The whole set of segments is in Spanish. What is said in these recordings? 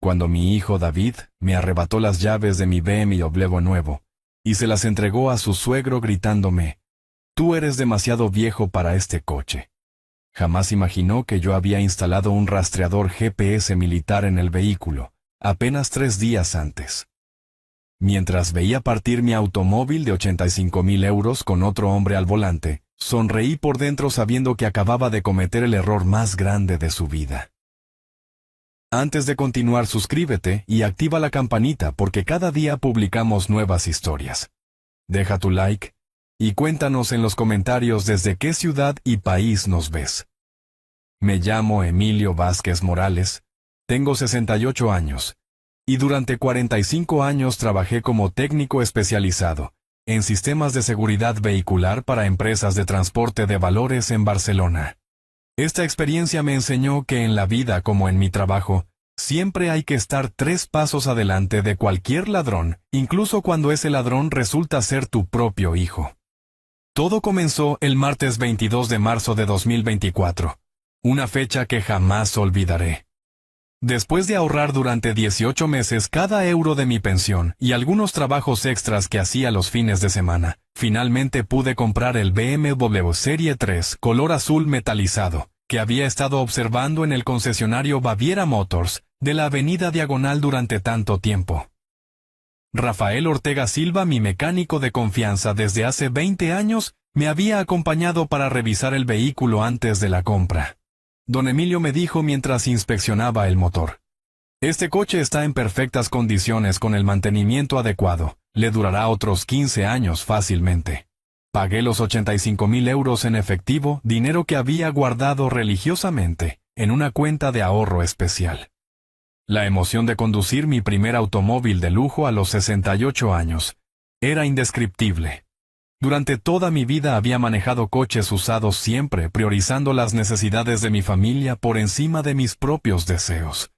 cuando mi hijo David me arrebató las llaves de mi BMW nuevo, y se las entregó a su suegro gritándome: «Tú eres demasiado viejo para este coche». Jamás imaginó que yo había instalado un rastreador GPS militar en el vehículo, apenas 3 días antes. Mientras veía partir mi automóvil de 85.000 euros con otro hombre al volante, sonreí por dentro sabiendo que acababa de cometer el error más grande de su vida. Antes de continuar, suscríbete y activa la campanita porque cada día publicamos nuevas historias. Deja tu like y cuéntanos en los comentarios desde qué ciudad y país nos ves. Me llamo Emilio Vázquez Morales, tengo 68 años, y durante 45 años trabajé como técnico especializado en sistemas de seguridad vehicular para empresas de transporte de valores en Barcelona. Esta experiencia me enseñó que en la vida como en mi trabajo, siempre hay que estar 3 pasos adelante de cualquier ladrón, incluso cuando ese ladrón resulta ser tu propio hijo. Todo comenzó el martes 22 de marzo de 2024, una fecha que jamás olvidaré. Después de ahorrar durante 18 meses cada euro de mi pensión y algunos trabajos extras que hacía los fines de semana, finalmente pude comprar el BMW Serie 3 color azul metalizado, que había estado observando en el concesionario Baviera Motors, de la avenida Diagonal durante tanto tiempo. Rafael Ortega Silva, mi mecánico de confianza desde hace 20 años, me había acompañado para revisar el vehículo antes de la compra. Don Emilio me dijo mientras inspeccionaba el motor: «Este coche está en perfectas condiciones con el mantenimiento adecuado, le durará otros 15 años fácilmente». Pagué los 85.000 euros en efectivo, dinero que había guardado religiosamente en una cuenta de ahorro especial. La emoción de conducir mi primer automóvil de lujo a los 68 años era indescriptible. Durante toda mi vida había manejado coches usados, siempre priorizando las necesidades de mi familia por encima de mis propios deseos.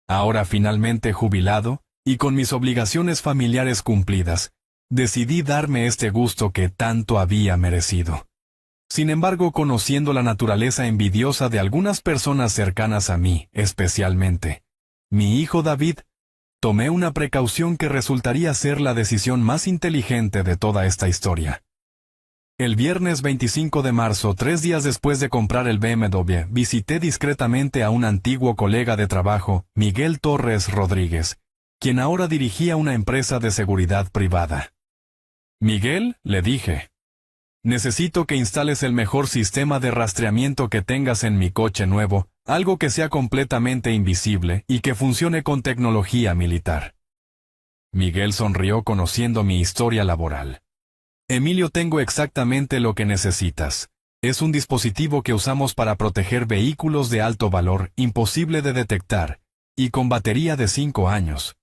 Ahora, finalmente jubilado, y con mis obligaciones familiares cumplidas, decidí darme este gusto que tanto había merecido. Sin embargo, conociendo la naturaleza envidiosa de algunas personas cercanas a mí, especialmente mi hijo David, tomé una precaución que resultaría ser la decisión más inteligente de toda esta historia. El viernes 25 de marzo, 3 días después de comprar el BMW, visité discretamente a un antiguo colega de trabajo, Miguel Torres Rodríguez, quien ahora dirigía una empresa de seguridad privada. «Miguel», le dije, «necesito que instales el mejor sistema de rastreamiento que tengas en mi coche nuevo, algo que sea completamente invisible y que funcione con tecnología militar». Miguel sonrió conociendo mi historia laboral. «Emilio, tengo exactamente lo que necesitas. Es un dispositivo que usamos para proteger vehículos de alto valor, imposible de detectar, y con batería de 5 años.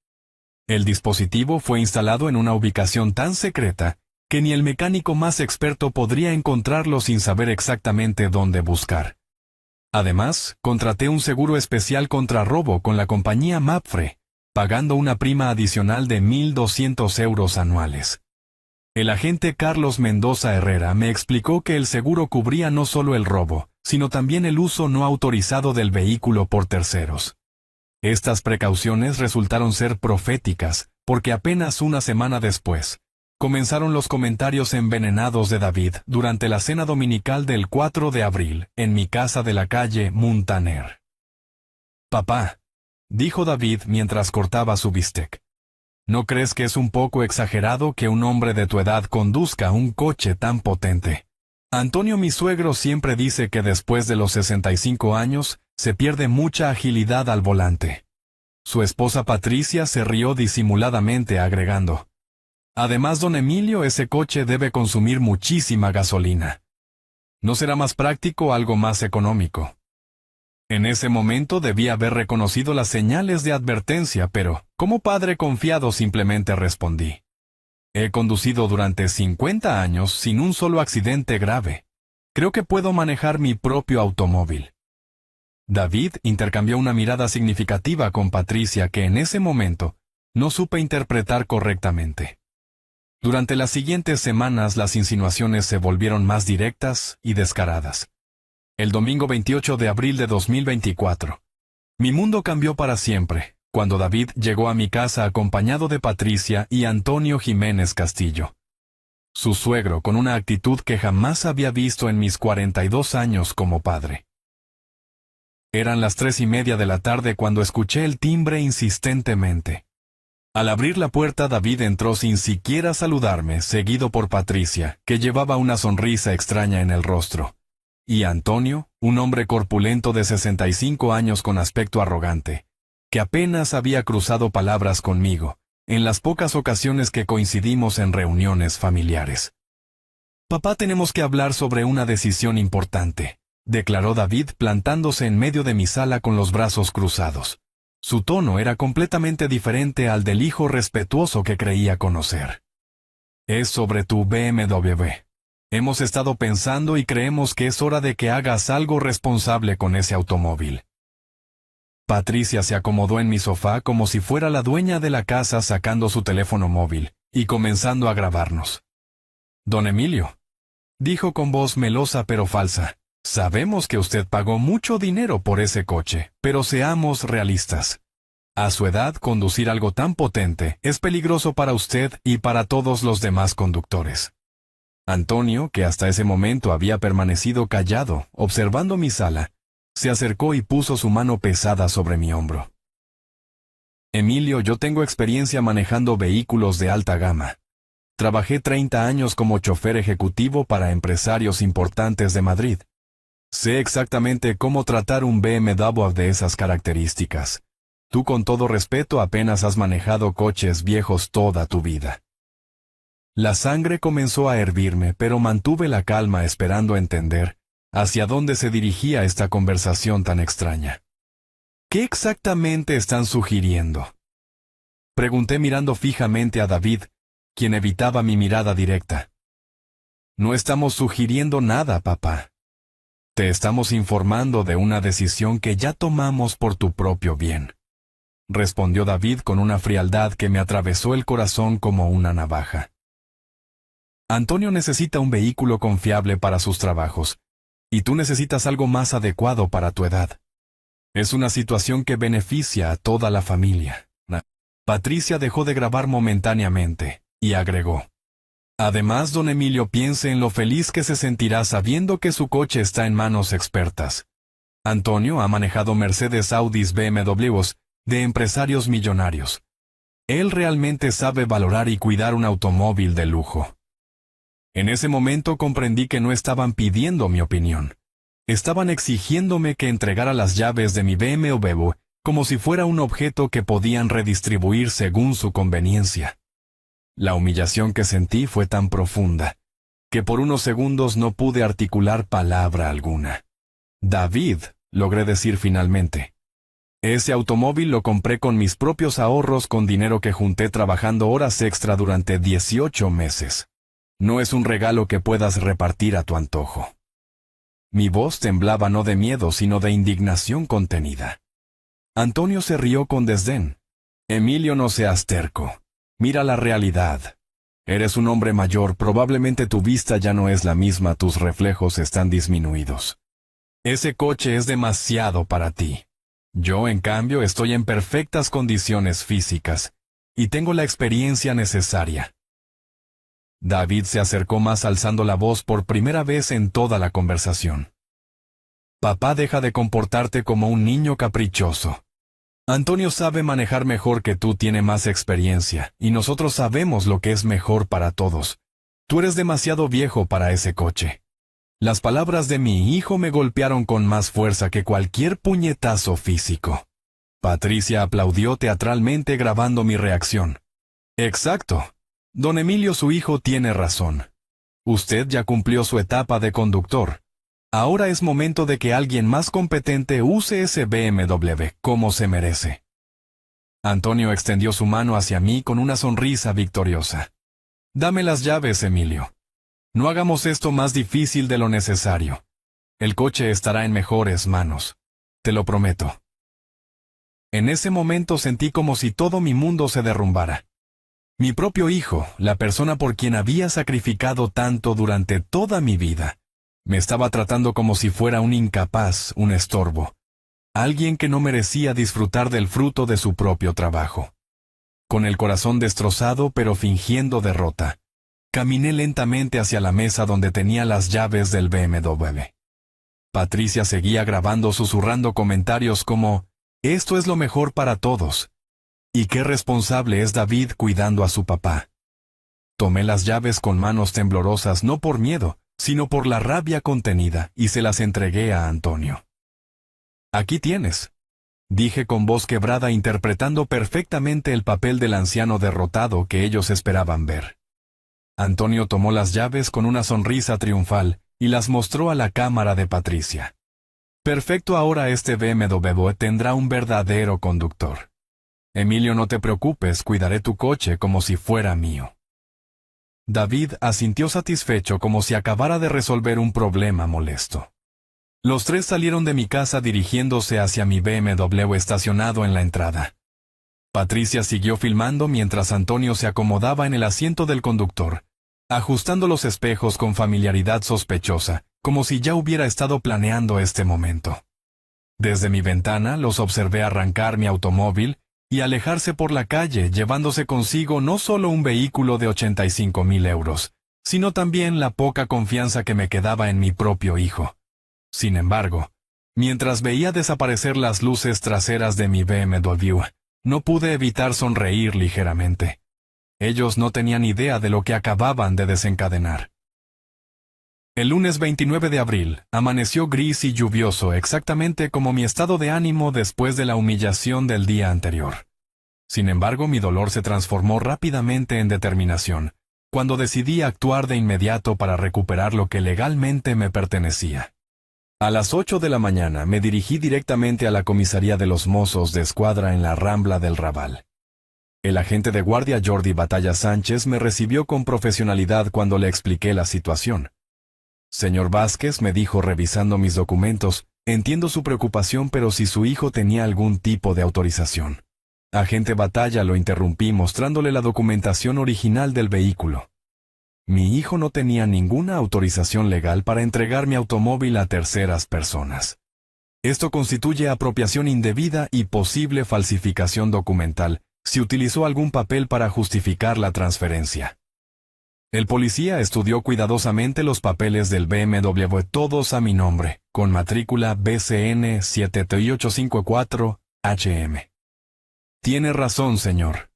El dispositivo fue instalado en una ubicación tan secreta que ni el mecánico más experto podría encontrarlo sin saber exactamente dónde buscar. Además, contraté un seguro especial contra robo con la compañía Mapfre, pagando una prima adicional de 1.200 euros anuales. El agente Carlos Mendoza Herrera me explicó que el seguro cubría no solo el robo, sino también el uso no autorizado del vehículo por terceros. Estas precauciones resultaron ser proféticas, porque apenas una semana después, comenzaron los comentarios envenenados de David durante la cena dominical del 4 de abril, en mi casa de la calle Muntaner. «Papá», dijo David mientras cortaba su bistec, «¿no crees que es un poco exagerado que un hombre de tu edad conduzca un coche tan potente? Antonio, mi suegro, siempre dice que después de los 65 años, se pierde mucha agilidad al volante». Su esposa Patricia se rió disimuladamente agregando: «Además, don Emilio, ese coche debe consumir muchísima gasolina. ¿No será más práctico algo más económico?». En ese momento debí haber reconocido las señales de advertencia, pero, como padre confiado, simplemente respondí: «He conducido durante 50 años sin un solo accidente grave. Creo que puedo manejar mi propio automóvil». David intercambió una mirada significativa con Patricia que en ese momento no supe interpretar correctamente. Durante las siguientes semanas las insinuaciones se volvieron más directas y descaradas. El domingo 28 de abril de 2024. Mi mundo cambió para siempre, cuando David llegó a mi casa acompañado de Patricia y Antonio Jiménez Castillo. Su suegro, con una actitud que jamás había visto en mis 42 años como padre. Eran las 3:30 de la tarde cuando escuché el timbre insistentemente. Al abrir la puerta, David entró sin siquiera saludarme, seguido por Patricia, que llevaba una sonrisa extraña en el rostro. Y Antonio, un hombre corpulento de 65 años con aspecto arrogante, que apenas había cruzado palabras conmigo, en las pocas ocasiones que coincidimos en reuniones familiares. «Papá, tenemos que hablar sobre una decisión importante», declaró David plantándose en medio de mi sala con los brazos cruzados. Su tono era completamente diferente al del hijo respetuoso que creía conocer. «Es sobre tu BMW. Hemos estado pensando y creemos que es hora de que hagas algo responsable con ese automóvil». Patricia se acomodó en mi sofá como si fuera la dueña de la casa, sacando su teléfono móvil y comenzando a grabarnos. «Don Emilio», dijo con voz melosa pero falsa, «sabemos que usted pagó mucho dinero por ese coche, pero seamos realistas. A su edad, conducir algo tan potente es peligroso para usted y para todos los demás conductores». Antonio, que hasta ese momento había permanecido callado, observando mi sala, se acercó y puso su mano pesada sobre mi hombro. «Emilio, yo tengo experiencia manejando vehículos de alta gama. Trabajé 30 años como chofer ejecutivo para empresarios importantes de Madrid. Sé exactamente cómo tratar un BMW de esas características. Tú, con todo respeto, apenas has manejado coches viejos toda tu vida». La sangre comenzó a hervirme, pero mantuve la calma esperando entender hacia dónde se dirigía esta conversación tan extraña. «¿Qué exactamente están sugiriendo?», pregunté mirando fijamente a David, quien evitaba mi mirada directa. «No estamos sugiriendo nada, papá. Te estamos informando de una decisión que ya tomamos por tu propio bien», respondió David con una frialdad que me atravesó el corazón como una navaja. «Antonio necesita un vehículo confiable para sus trabajos, y tú necesitas algo más adecuado para tu edad. Es una situación que beneficia a toda la familia». Patricia dejó de grabar momentáneamente, y agregó: «Además, don Emilio, piense en lo feliz que se sentirá sabiendo que su coche está en manos expertas. Antonio ha manejado Mercedes, Audis, BMWs, de empresarios millonarios. Él realmente sabe valorar y cuidar un automóvil de lujo». En ese momento comprendí que no estaban pidiendo mi opinión. Estaban exigiéndome que entregara las llaves de mi BMW como si fuera un objeto que podían redistribuir según su conveniencia. La humillación que sentí fue tan profunda que por unos segundos no pude articular palabra alguna. «David», logré decir finalmente, «ese automóvil lo compré con mis propios ahorros, con dinero que junté trabajando horas extra durante 18 meses. No es un regalo que puedas repartir a tu antojo». Mi voz temblaba no de miedo, sino de indignación contenida. Antonio se rió con desdén. «Emilio, no seas terco. Mira la realidad. Eres un hombre mayor, probablemente tu vista ya no es la misma, tus reflejos están disminuidos. Ese coche es demasiado para ti. Yo, en cambio, estoy en perfectas condiciones físicas, y tengo la experiencia necesaria». David se acercó más, alzando la voz por primera vez en toda la conversación. «Papá, deja de comportarte como un niño caprichoso. Antonio sabe manejar mejor que tú, tiene más experiencia, y nosotros sabemos lo que es mejor para todos. Tú eres demasiado viejo para ese coche». Las palabras de mi hijo me golpearon con más fuerza que cualquier puñetazo físico. Patricia aplaudió teatralmente, grabando mi reacción. «Exacto. Don Emilio, su hijo, tiene razón. Usted ya cumplió su etapa de conductor. Ahora es momento de que alguien más competente use ese BMW como se merece». Antonio extendió su mano hacia mí con una sonrisa victoriosa. «Dame las llaves, Emilio. No hagamos esto más difícil de lo necesario. El coche estará en mejores manos. Te lo prometo». En ese momento sentí como si todo mi mundo se derrumbara. Mi propio hijo, la persona por quien había sacrificado tanto durante toda mi vida, me estaba tratando como si fuera un incapaz, un estorbo. alguien que no merecía disfrutar del fruto de su propio trabajo. Con el corazón destrozado pero fingiendo derrota, caminé lentamente hacia la mesa donde tenía las llaves del BMW. Patricia seguía grabando susurrando comentarios como, «Esto es lo mejor para todos». ¿Y qué responsable es David cuidando a su papá? Tomé las llaves con manos temblorosas no por miedo, sino por la rabia contenida, y se las entregué a Antonio. «Aquí tienes», dije con voz quebrada interpretando perfectamente el papel del anciano derrotado que ellos esperaban ver. Antonio tomó las llaves con una sonrisa triunfal y las mostró a la cámara de Patricia. «Perfecto, ahora este BMW tendrá un verdadero conductor. Emilio, no te preocupes, cuidaré tu coche como si fuera mío». David asintió satisfecho como si acabara de resolver un problema molesto. Los tres salieron de mi casa dirigiéndose hacia mi BMW estacionado en la entrada. Patricia siguió filmando mientras Antonio se acomodaba en el asiento del conductor, ajustando los espejos con familiaridad sospechosa, como si ya hubiera estado planeando este momento. Desde mi ventana los observé arrancar mi automóvil y alejarse por la calle llevándose consigo no solo un vehículo de 85,000 euros, sino también la poca confianza que me quedaba en mi propio hijo. Sin embargo, mientras veía desaparecer las luces traseras de mi BMW, no pude evitar sonreír ligeramente. Ellos no tenían idea de lo que acababan de desencadenar. El lunes 29 de abril, amaneció gris y lluvioso exactamente como mi estado de ánimo después de la humillación del día anterior. Sin embargo, mi dolor se transformó rápidamente en determinación, cuando decidí actuar de inmediato para recuperar lo que legalmente me pertenecía. A las 8 de la mañana me dirigí directamente a la comisaría de los mozos de escuadra en la Rambla del Raval. El agente de guardia Jordi Batalla Sánchez me recibió con profesionalidad cuando le expliqué la situación. «Señor Vázquez», me dijo revisando mis documentos, «entiendo su preocupación, pero si su hijo tenía algún tipo de autorización». Agente Batalla, lo interrumpí mostrándole la documentación original del vehículo. Mi hijo no tenía ninguna autorización legal para entregar mi automóvil a terceras personas. Esto constituye apropiación indebida y posible falsificación documental, si utilizó algún papel para justificar la transferencia. El policía estudió cuidadosamente los papeles del BMW, todos a mi nombre, con matrícula BCN 7854 HM. «Tiene razón, señor.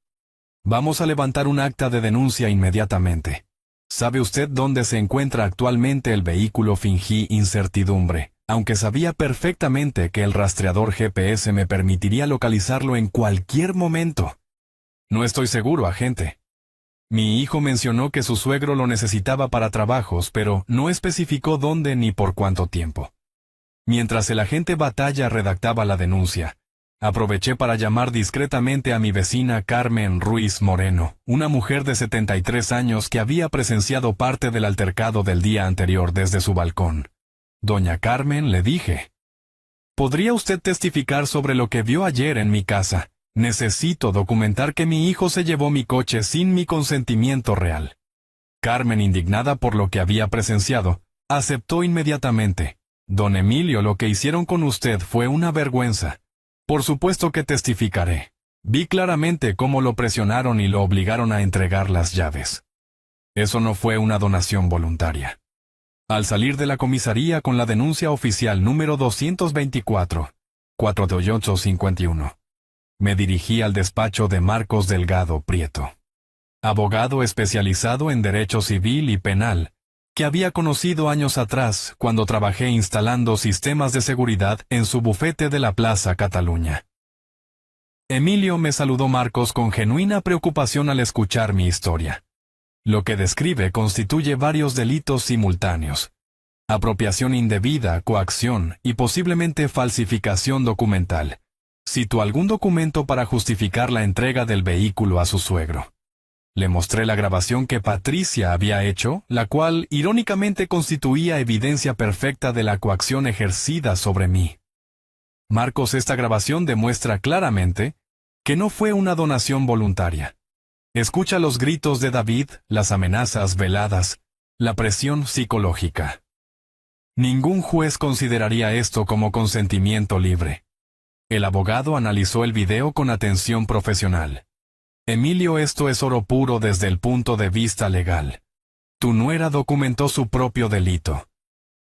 Vamos a levantar un acta de denuncia inmediatamente. ¿Sabe usted dónde se encuentra actualmente el vehículo?», fingí incertidumbre, aunque sabía perfectamente que el rastreador GPS me permitiría localizarlo en cualquier momento. «No estoy seguro, agente. Mi hijo mencionó que su suegro lo necesitaba para trabajos, pero no especificó dónde ni por cuánto tiempo». Mientras el agente Batalla redactaba la denuncia, aproveché para llamar discretamente a mi vecina Carmen Ruiz Moreno, una mujer de 73 años que había presenciado parte del altercado del día anterior desde su balcón. «Doña Carmen», le dije, «¿podría usted testificar sobre lo que vio ayer en mi casa? Necesito documentar que mi hijo se llevó mi coche sin mi consentimiento real». Carmen, indignada por lo que había presenciado, aceptó inmediatamente. «Don Emilio, lo que hicieron con usted fue una vergüenza. Por supuesto que testificaré. Vi claramente cómo lo presionaron y lo obligaron a entregar las llaves. Eso no fue una donación voluntaria». Al salir de la comisaría con la denuncia oficial número 224, 42851, me dirigí al despacho de Marcos Delgado Prieto, abogado especializado en derecho civil y penal, que había conocido años atrás cuando trabajé instalando sistemas de seguridad en su bufete de la Plaza Cataluña. Emilio, me saludó Marcos con genuina preocupación al escuchar mi historia. Lo que describe constituye varios delitos simultáneos: apropiación indebida, coacción y posiblemente falsificación documental. Citó algún documento para justificar la entrega del vehículo a su suegro. Le mostré la grabación que Patricia había hecho, la cual irónicamente constituía evidencia perfecta de la coacción ejercida sobre mí. «Marcos, esta grabación demuestra claramente que no fue una donación voluntaria. Escucha los gritos de David, las amenazas veladas, la presión psicológica. Ningún juez consideraría esto como consentimiento libre. El abogado analizó el video con atención profesional. Emilio, esto es oro puro desde el punto de vista legal. Tu nuera documentó su propio delito.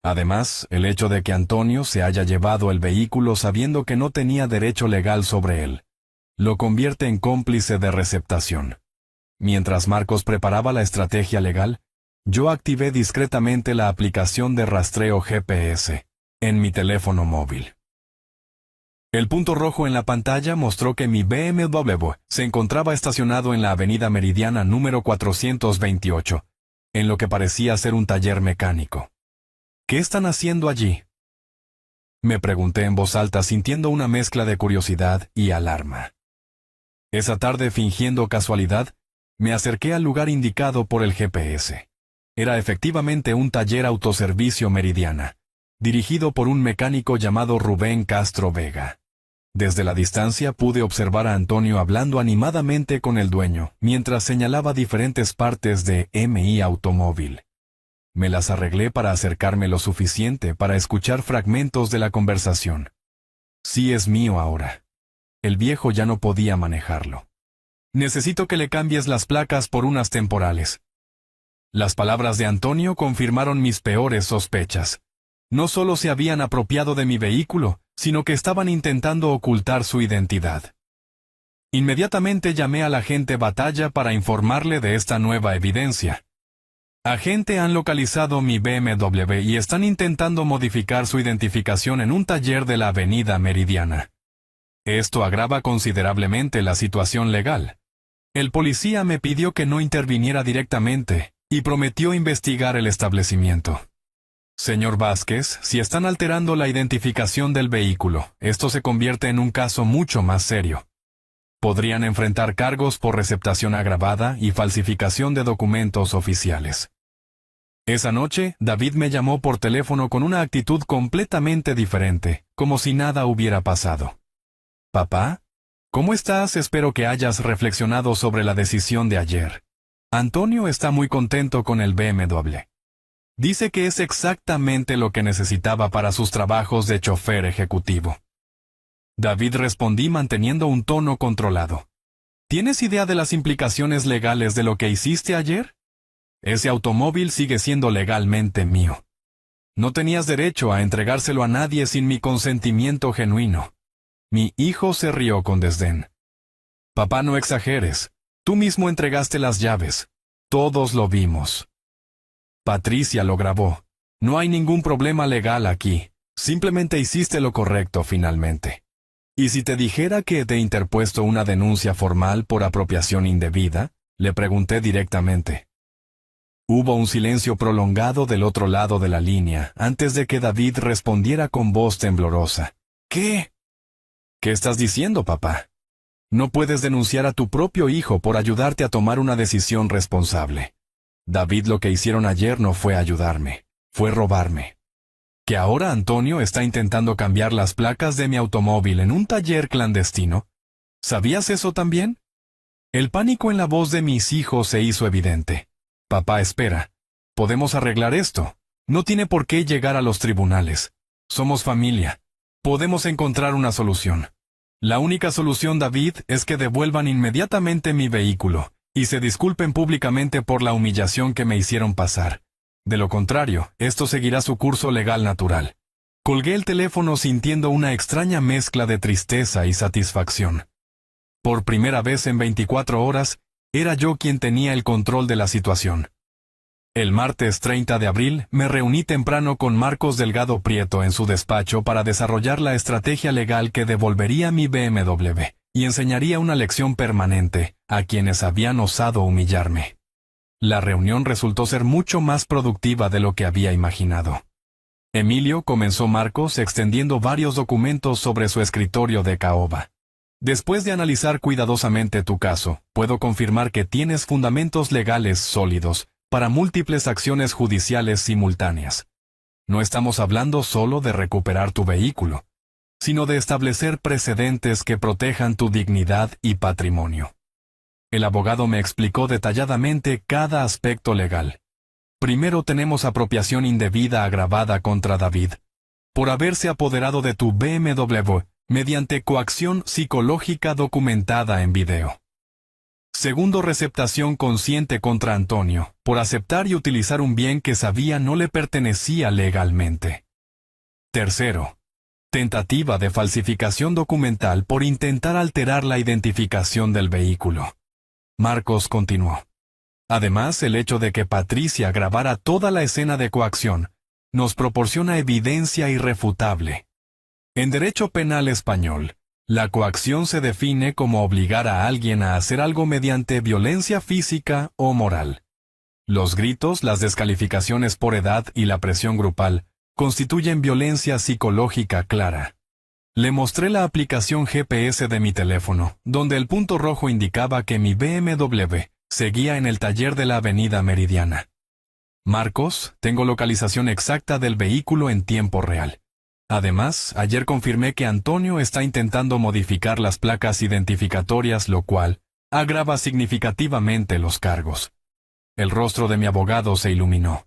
Además, el hecho de que Antonio se haya llevado el vehículo sabiendo que no tenía derecho legal sobre él, lo convierte en cómplice de receptación. Mientras Marcos preparaba la estrategia legal, yo activé discretamente la aplicación de rastreo GPS en mi teléfono móvil. El punto rojo en la pantalla mostró que mi BMW se encontraba estacionado en la avenida Meridiana número 428, en lo que parecía ser un taller mecánico. ¿Qué están haciendo allí?, me pregunté en voz alta, sintiendo una mezcla de curiosidad y alarma. Esa tarde, fingiendo casualidad, me acerqué al lugar indicado por el GPS. Era efectivamente un taller autoservicio Meridiana, dirigido por un mecánico llamado Rubén Castro Vega. Desde la distancia pude observar a Antonio hablando animadamente con el dueño, mientras señalaba diferentes partes de MI Automóvil. Me las arreglé para acercarme lo suficiente para escuchar fragmentos de la conversación. Sí, es mío ahora. El viejo ya no podía manejarlo. Necesito que le cambies las placas por unas temporales. Las palabras de Antonio confirmaron mis peores sospechas. No solo se habían apropiado de mi vehículo, sino que estaban intentando ocultar su identidad. Inmediatamente llamé al agente Batalla para informarle de esta nueva evidencia. Agente, han localizado mi BMW y están intentando modificar su identificación en un taller de la avenida Meridiana. Esto agrava considerablemente la situación legal. El policía me pidió que no interviniera directamente y prometió investigar el establecimiento. Señor Vázquez, si están alterando la identificación del vehículo, esto se convierte en un caso mucho más serio. Podrían enfrentar cargos por receptación agravada y falsificación de documentos oficiales. Esa noche, David me llamó por teléfono con una actitud completamente diferente, como si nada hubiera pasado. «Papá, ¿cómo estás? Espero que hayas reflexionado sobre la decisión de ayer. Antonio está muy contento con el BMW. Dice que es exactamente lo que necesitaba para sus trabajos de chofer ejecutivo». David, respondí manteniendo un tono controlado. ¿Tienes idea de las implicaciones legales de lo que hiciste ayer? Ese automóvil sigue siendo legalmente mío. No tenías derecho a entregárselo a nadie sin mi consentimiento genuino. Mi hijo se rió con desdén. Papá, no exageres. Tú mismo entregaste las llaves. Todos lo vimos. Patricia lo grabó. No hay ningún problema legal aquí. Simplemente hiciste lo correcto finalmente. ¿Y si te dijera que te he interpuesto una denuncia formal por apropiación indebida?, le pregunté directamente. Hubo un silencio prolongado del otro lado de la línea, antes de que David respondiera con voz temblorosa. ¿Qué? ¿Qué estás diciendo, papá? No puedes denunciar a tu propio hijo por ayudarte a tomar una decisión responsable. David, lo que hicieron ayer no fue ayudarme, fue robarme. ¿Que ahora Antonio está intentando cambiar las placas de mi automóvil en un taller clandestino? ¿Sabías eso también? El pánico en la voz de mis hijos se hizo evidente. Papá, espera. Podemos arreglar esto. No tiene por qué llegar a los tribunales. Somos familia. Podemos encontrar una solución. La única solución, David, es que devuelvan inmediatamente mi vehículo y se disculpen públicamente por la humillación que me hicieron pasar. De lo contrario, esto seguirá su curso legal natural. Colgué el teléfono sintiendo una extraña mezcla de tristeza y satisfacción. Por primera vez en 24 horas, era yo quien tenía el control de la situación. El martes 30 de abril me reuní temprano con Marcos Delgado Prieto en su despacho para desarrollar la estrategia legal que devolvería mi BMW y enseñaría una lección permanente a quienes habían osado humillarme. La reunión resultó ser mucho más productiva de lo que había imaginado. Emilio, comenzó Marcos extendiendo varios documentos sobre su escritorio de caoba. Después de analizar cuidadosamente tu caso, puedo confirmar que tienes fundamentos legales sólidos para múltiples acciones judiciales simultáneas. No estamos hablando solo de recuperar tu vehículo, sino de establecer precedentes que protejan tu dignidad y patrimonio. El abogado me explicó detalladamente cada aspecto legal. Primero tenemos apropiación indebida agravada contra David, por haberse apoderado de tu BMW mediante coacción psicológica documentada en video. Segundo, receptación consciente contra Antonio, por aceptar y utilizar un bien que sabía no le pertenecía legalmente. Tercero, tentativa de falsificación documental por intentar alterar la identificación del vehículo. Marcos continuó. Además, el hecho de que Patricia grabara toda la escena de coacción nos proporciona evidencia irrefutable. En derecho penal español, la coacción se define como obligar a alguien a hacer algo mediante violencia física o moral. Los gritos, las descalificaciones por edad y la presión grupal constituyen violencia psicológica clara. Le mostré la aplicación GPS de mi teléfono, donde el punto rojo indicaba que mi BMW seguía en el taller de la Avenida Meridiana. Marcos, tengo localización exacta del vehículo en tiempo real. Además, ayer confirmé que Antonio está intentando modificar las placas identificatorias, lo cual agrava significativamente los cargos. El rostro de mi abogado se iluminó.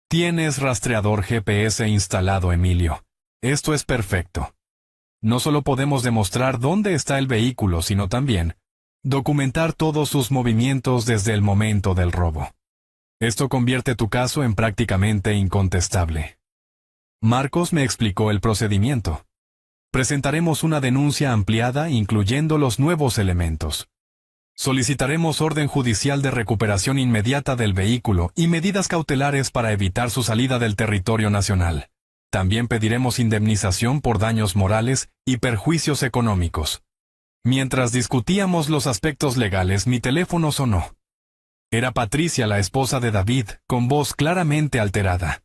Tienes rastreador GPS instalado, Emilio. Esto es perfecto. No solo podemos demostrar dónde está el vehículo, sino también documentar todos sus movimientos desde el momento del robo. Esto convierte tu caso en prácticamente incontestable. Marcos me explicó el procedimiento. Presentaremos una denuncia ampliada incluyendo los nuevos elementos. Solicitaremos orden judicial de recuperación inmediata del vehículo y medidas cautelares para evitar su salida del territorio nacional. También pediremos indemnización por daños morales y perjuicios económicos. Mientras discutíamos los aspectos legales, mi teléfono sonó. Era Patricia, la esposa de David, con voz claramente alterada.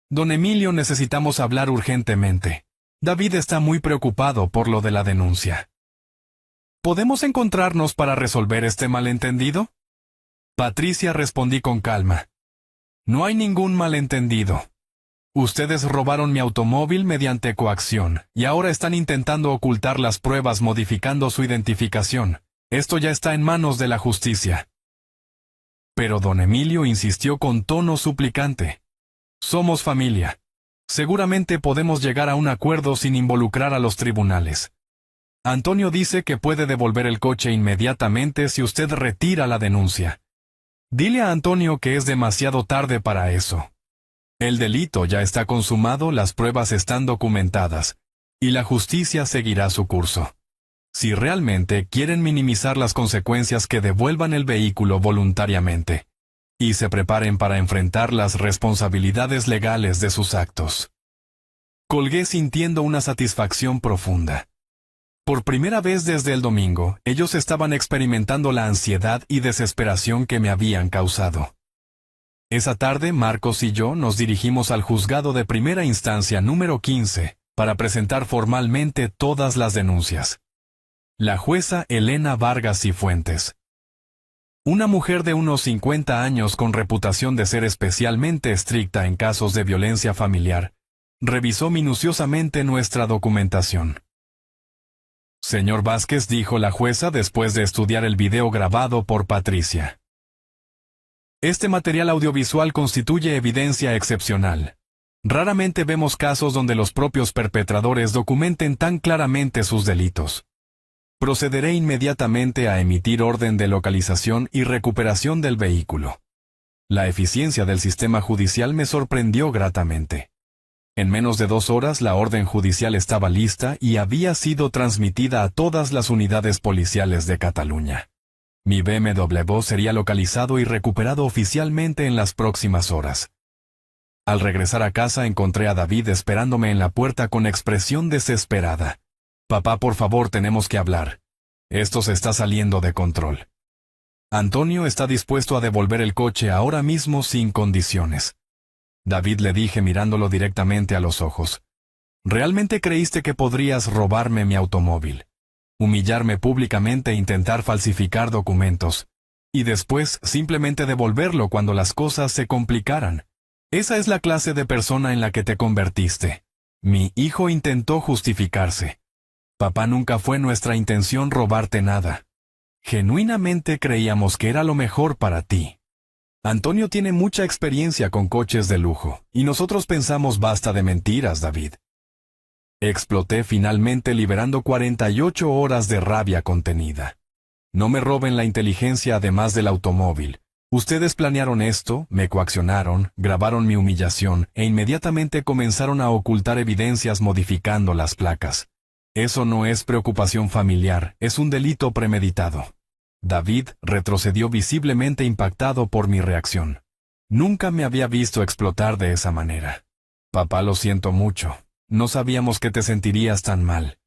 Don Emilio, necesitamos hablar urgentemente. David está muy preocupado por lo de la denuncia. ¿Podemos encontrarnos para resolver este malentendido? Patricia, respondí con calma. No hay ningún malentendido. Ustedes robaron mi automóvil mediante coacción, y ahora están intentando ocultar las pruebas modificando su identificación. Esto ya está en manos de la justicia. Pero don Emilio insistió con tono suplicante. Somos familia. Seguramente podemos llegar a un acuerdo sin involucrar a los tribunales. Antonio dice que puede devolver el coche inmediatamente si usted retira la denuncia. Dile a Antonio que es demasiado tarde para eso. El delito ya está consumado, las pruebas están documentadas, y la justicia seguirá su curso. Si realmente quieren minimizar las consecuencias, que devuelvan el vehículo voluntariamente. Y se preparen para enfrentar las responsabilidades legales de sus actos. Colgué sintiendo una satisfacción profunda. Por primera vez desde el domingo, ellos estaban experimentando la ansiedad y desesperación que me habían causado. Esa tarde, Marcos y yo nos dirigimos al juzgado de primera instancia número 15 para presentar formalmente todas las denuncias. La jueza Elena Vargas y Fuentes, una mujer de unos 50 años con reputación de ser especialmente estricta en casos de violencia familiar, revisó minuciosamente nuestra documentación. Señor Vázquez, dijo la jueza después de estudiar el video grabado por Patricia. Este material audiovisual constituye evidencia excepcional. Raramente vemos casos donde los propios perpetradores documenten tan claramente sus delitos. Procederé inmediatamente a emitir orden de localización y recuperación del vehículo. La eficiencia del sistema judicial me sorprendió gratamente. En menos de 2 horas la orden judicial estaba lista y había sido transmitida a todas las unidades policiales de Cataluña. Mi BMW sería localizado y recuperado oficialmente en las próximas horas. Al regresar a casa encontré a David esperándome en la puerta con expresión desesperada. Papá, por favor, tenemos que hablar. Esto se está saliendo de control. Antonio está dispuesto a devolver el coche ahora mismo sin condiciones. David, le dije mirándolo directamente a los ojos. ¿Realmente creíste que podrías robarme mi automóvil, humillarme públicamente e intentar falsificar documentos, y después simplemente devolverlo cuando las cosas se complicaran? Esa es la clase de persona en la que te convertiste. Mi hijo intentó justificarse. Papá, nunca fue nuestra intención robarte nada. Genuinamente creíamos que era lo mejor para ti. Antonio tiene mucha experiencia con coches de lujo, y nosotros pensamos basta de mentiras, David. Exploté finalmente liberando 48 horas de rabia contenida. No me roben la inteligencia además del automóvil. Ustedes planearon esto, me coaccionaron, grabaron mi humillación e inmediatamente comenzaron a ocultar evidencias modificando las placas. Eso no es preocupación familiar, es un delito premeditado. David retrocedió visiblemente impactado por mi reacción. Nunca me había visto explotar de esa manera. Papá, lo siento mucho. No sabíamos que te sentirías tan mal.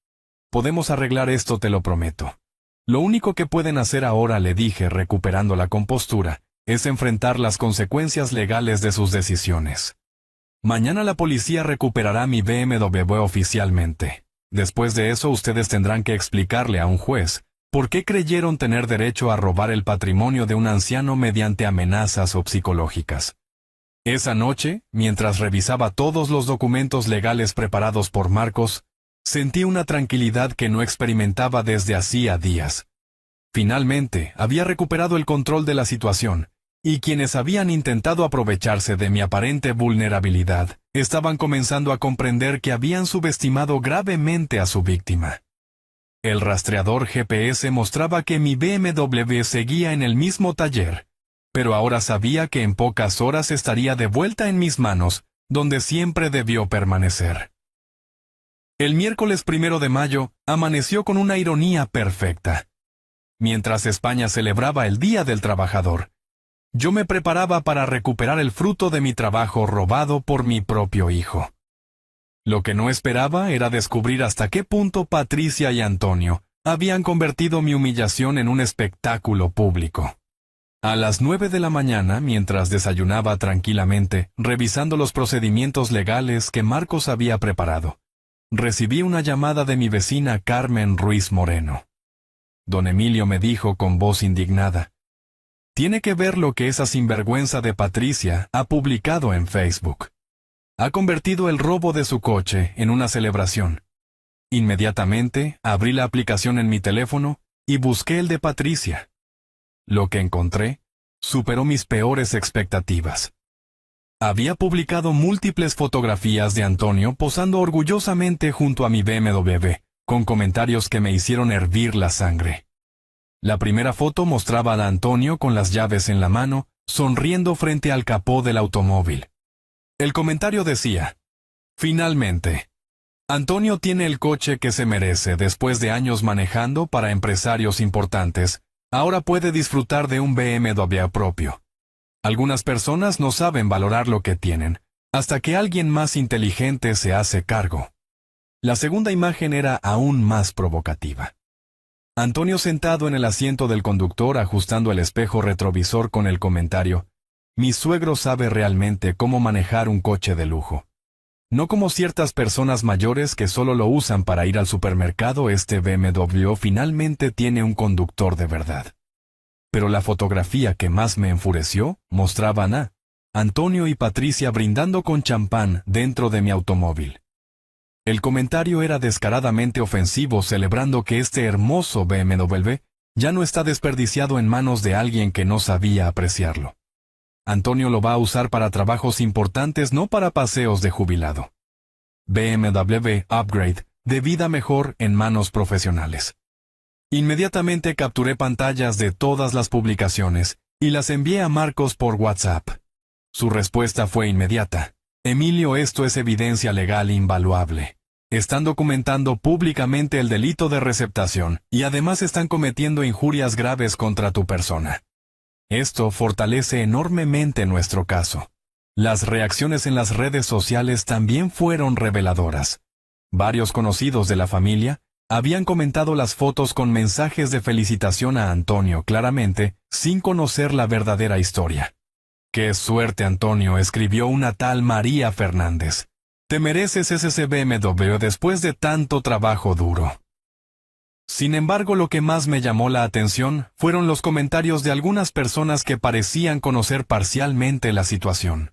Podemos arreglar esto, te lo prometo. Lo único que pueden hacer ahora, le dije, recuperando la compostura, es enfrentar las consecuencias legales de sus decisiones. Mañana la policía recuperará mi BMW oficialmente. Después de eso ustedes tendrán que explicarle a un juez por qué creyeron tener derecho a robar el patrimonio de un anciano mediante amenazas o psicológicas. Esa noche, mientras revisaba todos los documentos legales preparados por Marcos, sentí una tranquilidad que no experimentaba desde hacía días. Finalmente, había recuperado el control de la situación, y quienes habían intentado aprovecharse de mi aparente vulnerabilidad, estaban comenzando a comprender que habían subestimado gravemente a su víctima. El rastreador GPS mostraba que mi BMW seguía en el mismo taller, pero ahora sabía que en pocas horas estaría de vuelta en mis manos, donde siempre debió permanecer. El miércoles 1 de mayo amaneció con una ironía perfecta. Mientras España celebraba el Día del Trabajador, yo me preparaba para recuperar el fruto de mi trabajo robado por mi propio hijo. Lo que no esperaba era descubrir hasta qué punto Patricia y Antonio habían convertido mi humillación en un espectáculo público. A las 9 de la mañana, mientras desayunaba tranquilamente, revisando los procedimientos legales que Marcos había preparado, recibí una llamada de mi vecina Carmen Ruiz Moreno. Don Emilio me dijo con voz indignada: «Tiene que ver lo que esa sinvergüenza de Patricia ha publicado en Facebook. Ha convertido el robo de su coche en una celebración». Inmediatamente abrí la aplicación en mi teléfono y busqué el de Patricia. Lo que encontré superó mis peores expectativas. Había publicado múltiples fotografías de Antonio posando orgullosamente junto a mi BMW, con comentarios que me hicieron hervir la sangre. La primera foto mostraba a Antonio con las llaves en la mano, sonriendo frente al capó del automóvil. El comentario decía: «Finalmente, Antonio tiene el coche que se merece después de años manejando para empresarios importantes. Ahora puede disfrutar de un BMW propio». Algunas personas no saben valorar lo que tienen, hasta que alguien más inteligente se hace cargo. La segunda imagen era aún más provocativa. Antonio sentado en el asiento del conductor ajustando el espejo retrovisor con el comentario: «Mi suegro sabe realmente cómo manejar un coche de lujo. No como ciertas personas mayores que solo lo usan para ir al supermercado, este BMW finalmente tiene un conductor de verdad». Pero la fotografía que más me enfureció mostraban a Antonio y Patricia brindando con champán dentro de mi automóvil. El comentario era descaradamente ofensivo, celebrando que este hermoso BMW ya no está desperdiciado en manos de alguien que no sabía apreciarlo. Antonio lo va a usar para trabajos importantes, no para paseos de jubilado. BMW Upgrade, de vida mejor en manos profesionales. Inmediatamente capturé pantallas de todas las publicaciones y las envié a Marcos por WhatsApp. Su respuesta fue inmediata: «Emilio, esto es evidencia legal invaluable. Están documentando públicamente el delito de receptación y además están cometiendo injurias graves contra tu persona. Esto fortalece enormemente nuestro caso». Las reacciones en las redes sociales también fueron reveladoras. Varios conocidos de la familia habían comentado las fotos con mensajes de felicitación a Antonio, claramente sin conocer la verdadera historia. «Qué suerte, Antonio», escribió una tal María Fernández. «Te mereces ese BMW después de tanto trabajo duro». Sin embargo, lo que más me llamó la atención fueron los comentarios de algunas personas que parecían conocer parcialmente la situación.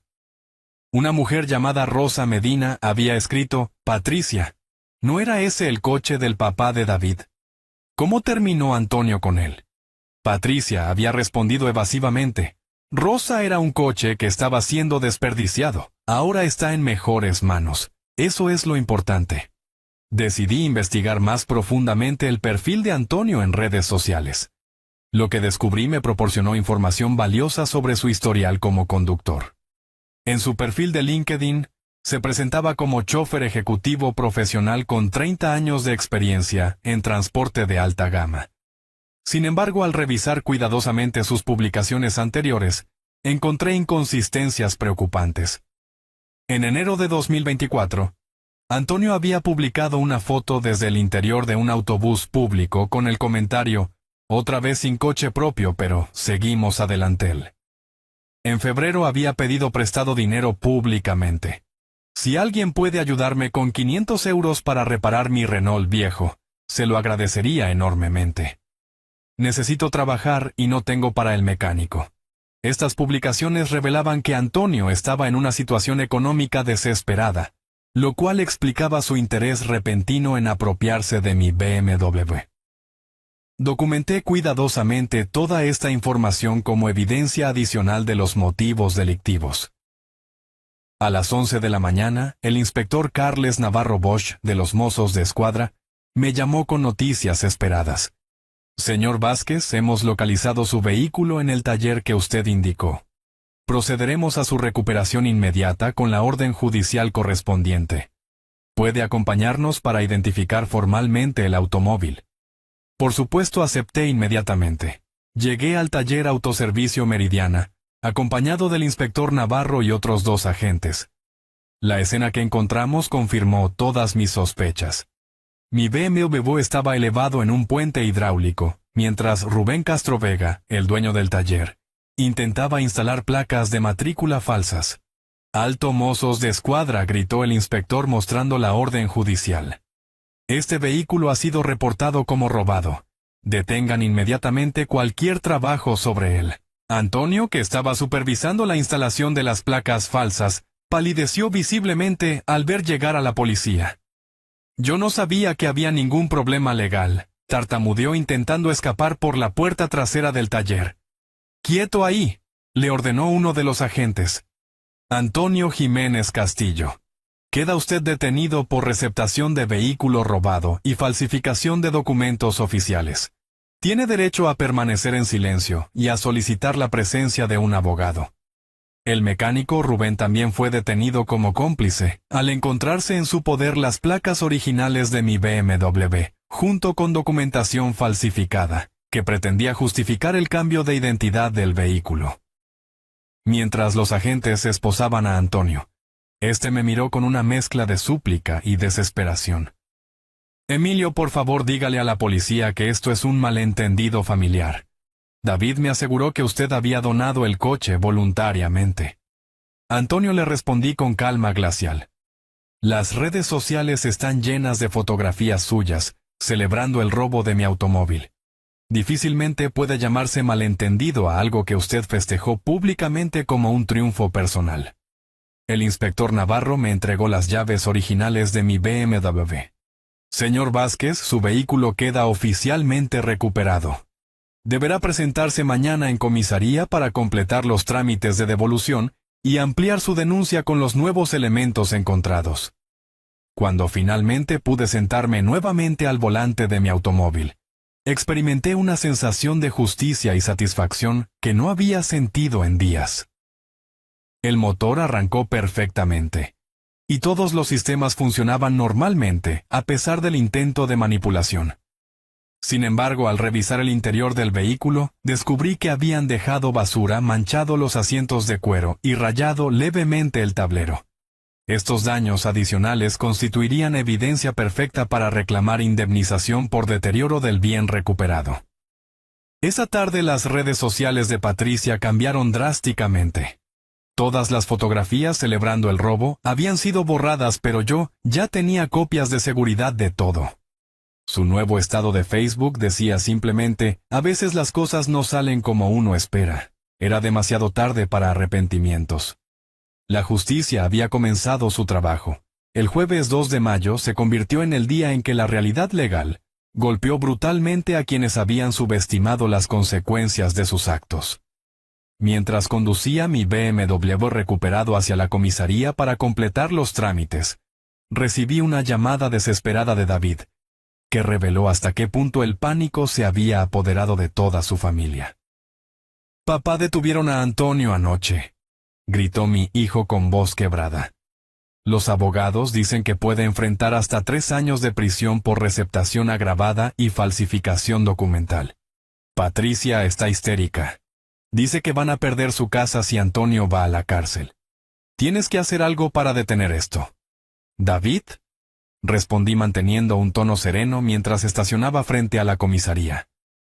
Una mujer llamada Rosa Medina había escrito: «Patricia, ¿no era ese el coche del papá de David? ¿Cómo terminó Antonio con él?». Patricia había respondido evasivamente: «Rosa era un coche que estaba siendo desperdiciado. Ahora está en mejores manos. Eso es lo importante». Decidí investigar más profundamente el perfil de Antonio en redes sociales. Lo que descubrí me proporcionó información valiosa sobre su historial como conductor. En su perfil de LinkedIn, se presentaba como chofer ejecutivo profesional con 30 años de experiencia en transporte de alta gama. Sin embargo, al revisar cuidadosamente sus publicaciones anteriores, encontré inconsistencias preocupantes. En enero de 2024, Antonio había publicado una foto desde el interior de un autobús público con el comentario: "Otra vez sin coche propio, pero seguimos adelante". En febrero había pedido prestado dinero públicamente. Si alguien puede ayudarme con 500 euros para reparar mi Renault viejo, se lo agradecería enormemente. Necesito trabajar y no tengo para el mecánico. Estas publicaciones revelaban que Antonio estaba en una situación económica desesperada, lo cual explicaba su interés repentino en apropiarse de mi BMW. Documenté cuidadosamente toda esta información como evidencia adicional de los motivos delictivos. A las 11 de la mañana, el inspector Carles Navarro Bosch, de los Mossos de Escuadra, me llamó con noticias esperadas. Señor Vázquez, hemos localizado su vehículo en el taller que usted indicó. Procederemos a su recuperación inmediata con la orden judicial correspondiente. ¿Puede acompañarnos para identificar formalmente el automóvil? Por supuesto, acepté inmediatamente. Llegué al taller Autoservicio Meridiana, acompañado del inspector Navarro y otros 2 agentes. La escena que encontramos confirmó todas mis sospechas. Mi BMW estaba elevado en un puente hidráulico, mientras Rubén Castro Vega, el dueño del taller, intentaba instalar placas de matrícula falsas. «Alto Mossos de Escuadra», gritó el inspector mostrando la orden judicial. «Este vehículo ha sido reportado como robado. Detengan inmediatamente cualquier trabajo sobre él». Antonio, que estaba supervisando la instalación de las placas falsas, palideció visiblemente al ver llegar a la policía. «Yo no sabía que había ningún problema legal», tartamudeó intentando escapar por la puerta trasera del taller. «¡Quieto ahí!», le ordenó uno de los agentes. «Antonio Jiménez Castillo, queda usted detenido por receptación de vehículo robado y falsificación de documentos oficiales. Tiene derecho a permanecer en silencio y a solicitar la presencia de un abogado». El mecánico Rubén también fue detenido como cómplice, al encontrarse en su poder las placas originales de mi BMW, junto con documentación falsificada, que pretendía justificar el cambio de identidad del vehículo. Mientras los agentes esposaban a Antonio, este me miró con una mezcla de súplica y desesperación. «Emilio, por favor, dígale a la policía que esto es un malentendido familiar. David me aseguró que usted había donado el coche voluntariamente». Antonio le respondí con calma glacial. «Las redes sociales están llenas de fotografías suyas, celebrando el robo de mi automóvil. Difícilmente puede llamarse malentendido a algo que usted festejó públicamente como un triunfo personal». El inspector Navarro me entregó las llaves originales de mi BMW. «Señor Vázquez, su vehículo queda oficialmente recuperado. Deberá presentarse mañana en comisaría para completar los trámites de devolución y ampliar su denuncia con los nuevos elementos encontrados». Cuando finalmente pude sentarme nuevamente al volante de mi automóvil, experimenté una sensación de justicia y satisfacción que no había sentido en días. El motor arrancó perfectamente, y todos los sistemas funcionaban normalmente a pesar del intento de manipulación. Sin embargo, al revisar el interior del vehículo, descubrí que habían dejado basura, manchado los asientos de cuero y rayado levemente el tablero. Estos daños adicionales constituirían evidencia perfecta para reclamar indemnización por deterioro del bien recuperado. Esa tarde las redes sociales de Patricia cambiaron drásticamente. Todas las fotografías celebrando el robo habían sido borradas, pero yo ya tenía copias de seguridad de todo. Su nuevo estado de Facebook decía simplemente: «A veces las cosas no salen como uno espera. Era demasiado tarde para arrepentimientos». La justicia había comenzado su trabajo. El jueves 2 de mayo se convirtió en el día en que la realidad legal golpeó brutalmente a quienes habían subestimado las consecuencias de sus actos. Mientras conducía mi BMW recuperado hacia la comisaría para completar los trámites, recibí una llamada desesperada de David, que reveló hasta qué punto el pánico se había apoderado de toda su familia. «Papá, detuvieron a Antonio anoche», gritó mi hijo con voz quebrada. «Los abogados dicen que puede enfrentar hasta 3 años de prisión por receptación agravada y falsificación documental. Patricia está histérica. Dice que van a perder su casa si Antonio va a la cárcel. Tienes que hacer algo para detener esto». «¿David?», respondí manteniendo un tono sereno mientras estacionaba frente a la comisaría.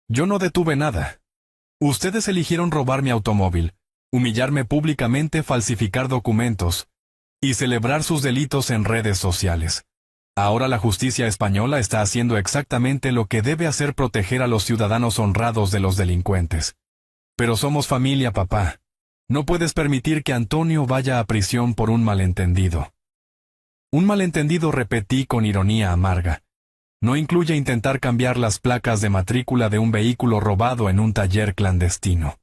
«Yo no detuve nada. Ustedes eligieron robar mi automóvil, humillarme públicamente, falsificar documentos y celebrar sus delitos en redes sociales. Ahora la justicia española está haciendo exactamente lo que debe hacer: proteger a los ciudadanos honrados de los delincuentes. Pero somos familia, papá. No puedes permitir que Antonio vaya a prisión por un malentendido». «Un malentendido», repetí con ironía amarga. «No incluye intentar cambiar las placas de matrícula de un vehículo robado en un taller clandestino.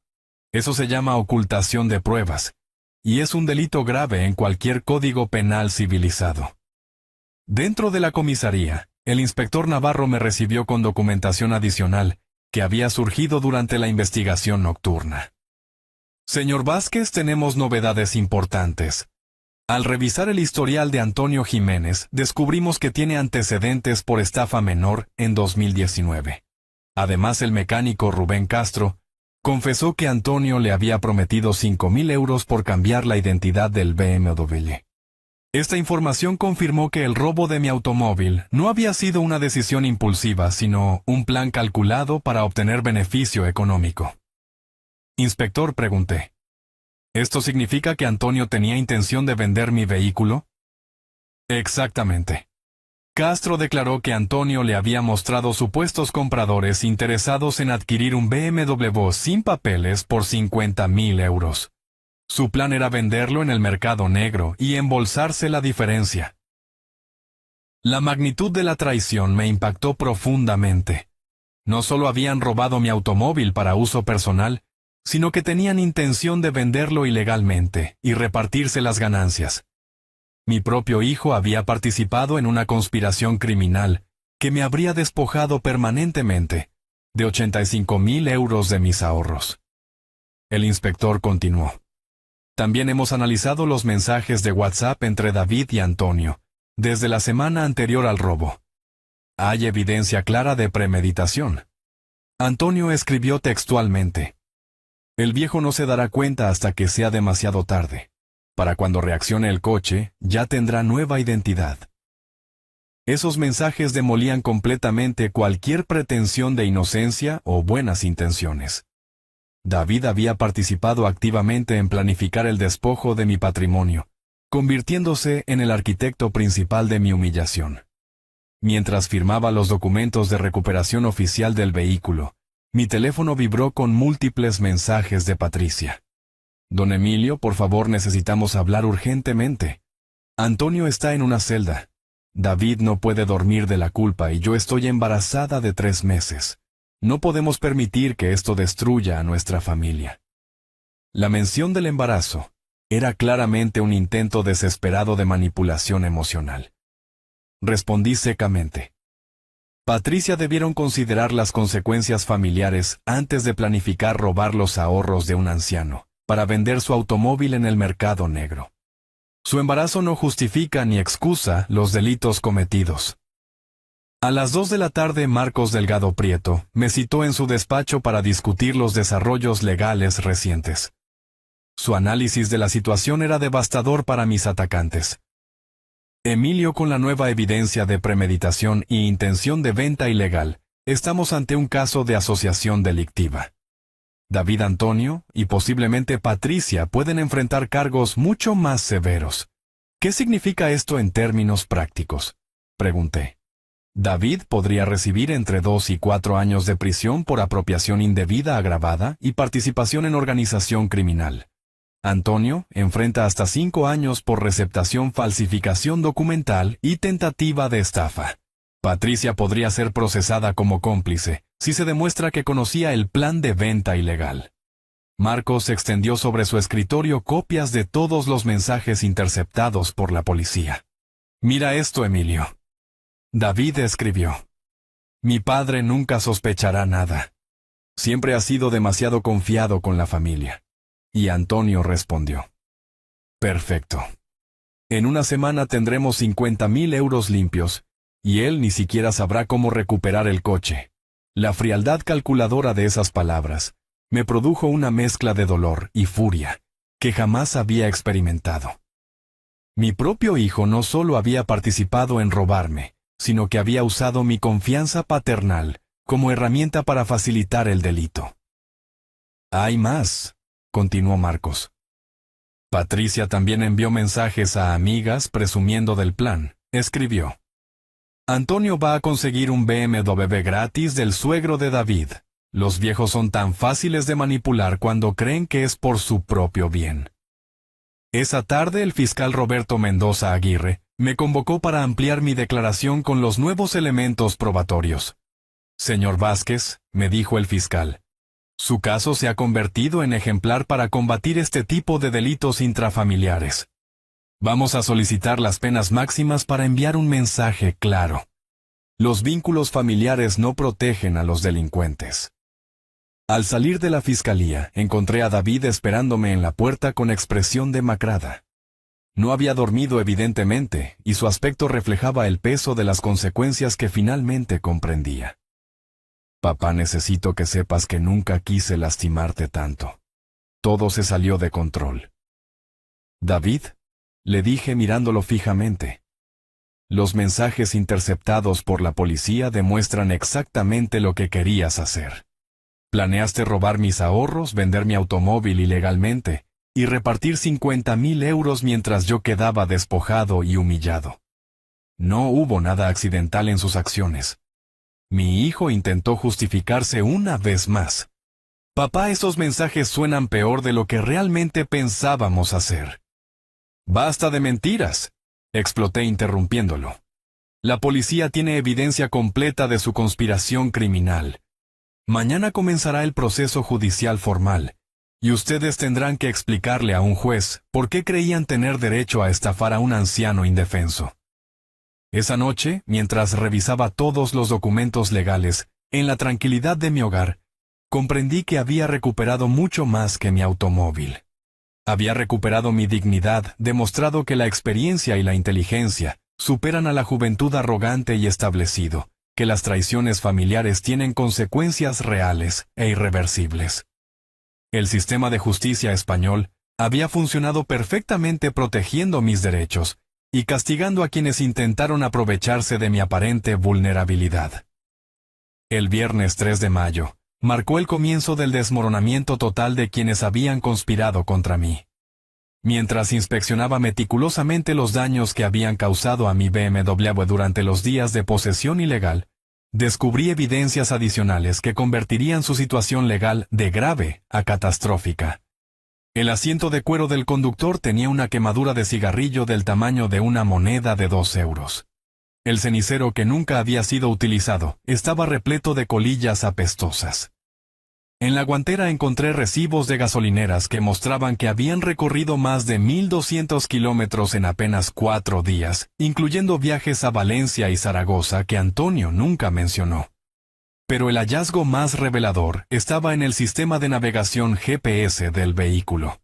Eso se llama ocultación de pruebas, y es un delito grave en cualquier código penal civilizado». Dentro de la comisaría, el inspector Navarro me recibió con documentación adicional que había surgido durante la investigación nocturna. «Señor Vázquez, tenemos novedades importantes. Al revisar el historial de Antonio Jiménez, descubrimos que tiene antecedentes por estafa menor en 2019. Además, el mecánico Rubén Castro confesó que Antonio le había prometido 5.000 euros por cambiar la identidad del BMW. Esta información confirmó que el robo de mi automóvil no había sido una decisión impulsiva, sino un plan calculado para obtener beneficio económico». «Inspector», pregunté, ¿esto significa que Antonio tenía intención de vender mi vehículo? «Exactamente. Castro declaró que Antonio le había mostrado supuestos compradores interesados en adquirir un BMW sin papeles por 50.000 euros. Su plan era venderlo en el mercado negro y embolsarse la diferencia». La magnitud de la traición me impactó profundamente. No solo habían robado mi automóvil para uso personal, sino que tenían intención de venderlo ilegalmente y repartirse las ganancias. Mi propio hijo había participado en una conspiración criminal que me habría despojado permanentemente de 85.000 euros de mis ahorros. El inspector continuó. «También hemos analizado los mensajes de WhatsApp entre David y Antonio, desde la semana anterior al robo. Hay evidencia clara de premeditación. Antonio escribió textualmente: «El viejo no se dará cuenta hasta que sea demasiado tarde. Para cuando reaccione el coche, ya tendrá nueva identidad». Esos mensajes demolían completamente cualquier pretensión de inocencia o buenas intenciones. David había participado activamente en planificar el despojo de mi patrimonio, convirtiéndose en el arquitecto principal de mi humillación. Mientras firmaba los documentos de recuperación oficial del vehículo, mi teléfono vibró con múltiples mensajes de Patricia. «Don Emilio, por favor, necesitamos hablar urgentemente. Antonio está en una celda. David no puede dormir de la culpa y yo estoy embarazada de 3 meses. No podemos permitir que esto destruya a nuestra familia». La mención del embarazo era claramente un intento desesperado de manipulación emocional. Respondí secamente: «Patricia, debieron considerar las consecuencias familiares antes de planificar robar los ahorros de un anciano para vender su automóvil en el mercado negro. Su embarazo no justifica ni excusa los delitos cometidos». A las 2 de la tarde, Marcos Delgado Prieto me citó en su despacho para discutir los desarrollos legales recientes. Su análisis de la situación era devastador para mis atacantes. «Emilio, con la nueva evidencia de premeditación y intención de venta ilegal, estamos ante un caso de asociación delictiva. David, Antonio y posiblemente Patricia pueden enfrentar cargos mucho más severos. ¿Qué significa esto en términos prácticos?», pregunté. «David podría recibir entre 2 y 4 años de prisión por apropiación indebida agravada y participación en organización criminal. Antonio enfrenta hasta 5 años por receptación, falsificación documental y tentativa de estafa. Patricia podría ser procesada como cómplice si se demuestra que conocía el plan de venta ilegal». Marcos extendió sobre su escritorio copias de todos los mensajes interceptados por la policía. Mira esto, Emilio. David escribió. Mi padre nunca sospechará nada. Siempre ha sido demasiado confiado con la familia. Y Antonio respondió. Perfecto. En una semana tendremos 50.000 euros limpios, y él ni siquiera sabrá cómo recuperar el coche. La frialdad calculadora de esas palabras me produjo una mezcla de dolor y furia que jamás había experimentado. Mi propio hijo no solo había participado en robarme, sino que había usado mi confianza paternal como herramienta para facilitar el delito. Hay más, continuó Marcos. Patricia también envió mensajes a amigas presumiendo del plan. Escribió. Antonio va a conseguir un BMW gratis del suegro de David. Los viejos son tan fáciles de manipular cuando creen que es por su propio bien. Esa tarde el fiscal Roberto Mendoza Aguirre me convocó para ampliar mi declaración con los nuevos elementos probatorios. Señor Vázquez, me dijo el fiscal, su caso se ha convertido en ejemplar para combatir este tipo de delitos intrafamiliares. Vamos a solicitar las penas máximas para enviar un mensaje claro. Los vínculos familiares no protegen a los delincuentes. Al salir de la fiscalía, encontré a David esperándome en la puerta con expresión demacrada. No había dormido evidentemente, y su aspecto reflejaba el peso de las consecuencias que finalmente comprendía. Papá, necesito que sepas que nunca quise lastimarte tanto. Todo se salió de control. David, le dije mirándolo fijamente. Los mensajes interceptados por la policía demuestran exactamente lo que querías hacer. Planeaste robar mis ahorros, vender mi automóvil ilegalmente y repartir 50.000 euros mientras yo quedaba despojado y humillado. No hubo nada accidental en sus acciones. Mi hijo intentó justificarse una vez más. Papá, esos mensajes suenan peor de lo que realmente pensábamos hacer. Basta de mentiras, exploté interrumpiéndolo. La policía tiene evidencia completa de su conspiración criminal. Mañana comenzará el proceso judicial formal, y ustedes tendrán que explicarle a un juez por qué creían tener derecho a estafar a un anciano indefenso. Esa noche, mientras revisaba todos los documentos legales, en la tranquilidad de mi hogar, comprendí que había recuperado mucho más que mi automóvil. Había recuperado mi dignidad, demostrado que la experiencia y la inteligencia superan a la juventud arrogante y establecido, que las traiciones familiares tienen consecuencias reales e irreversibles. El sistema de justicia español había funcionado perfectamente protegiendo mis derechos y castigando a quienes intentaron aprovecharse de mi aparente vulnerabilidad. El viernes 3 de mayo marcó el comienzo del desmoronamiento total de quienes habían conspirado contra mí. Mientras inspeccionaba meticulosamente los daños que habían causado a mi BMW durante los días de posesión ilegal, descubrí evidencias adicionales que convertirían su situación legal de grave a catastrófica. El asiento de cuero del conductor tenía una quemadura de cigarrillo del tamaño de una moneda de 2 euros. El cenicero, que nunca había sido utilizado, estaba repleto de colillas apestosas. En la guantera encontré recibos de gasolineras que mostraban que habían recorrido más de 1.200 kilómetros en apenas 4 días, incluyendo viajes a Valencia y Zaragoza que Antonio nunca mencionó. Pero el hallazgo más revelador estaba en el sistema de navegación GPS del vehículo.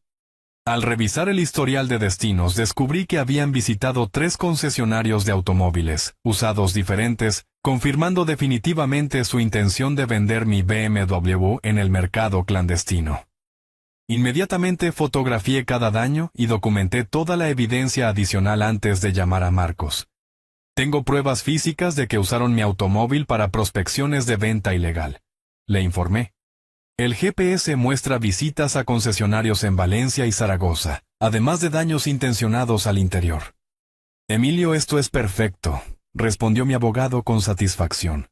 Al revisar el historial de destinos, descubrí que habían visitado 3 concesionarios de automóviles, usados diferentes, confirmando definitivamente su intención de vender mi BMW en el mercado clandestino. Inmediatamente fotografié cada daño y documenté toda la evidencia adicional antes de llamar a Marcos. Tengo pruebas físicas de que usaron mi automóvil para prospecciones de venta ilegal, le informé. El GPS muestra visitas a concesionarios en Valencia y Zaragoza, además de daños intencionados al interior. Emilio, esto es perfecto, respondió mi abogado con satisfacción.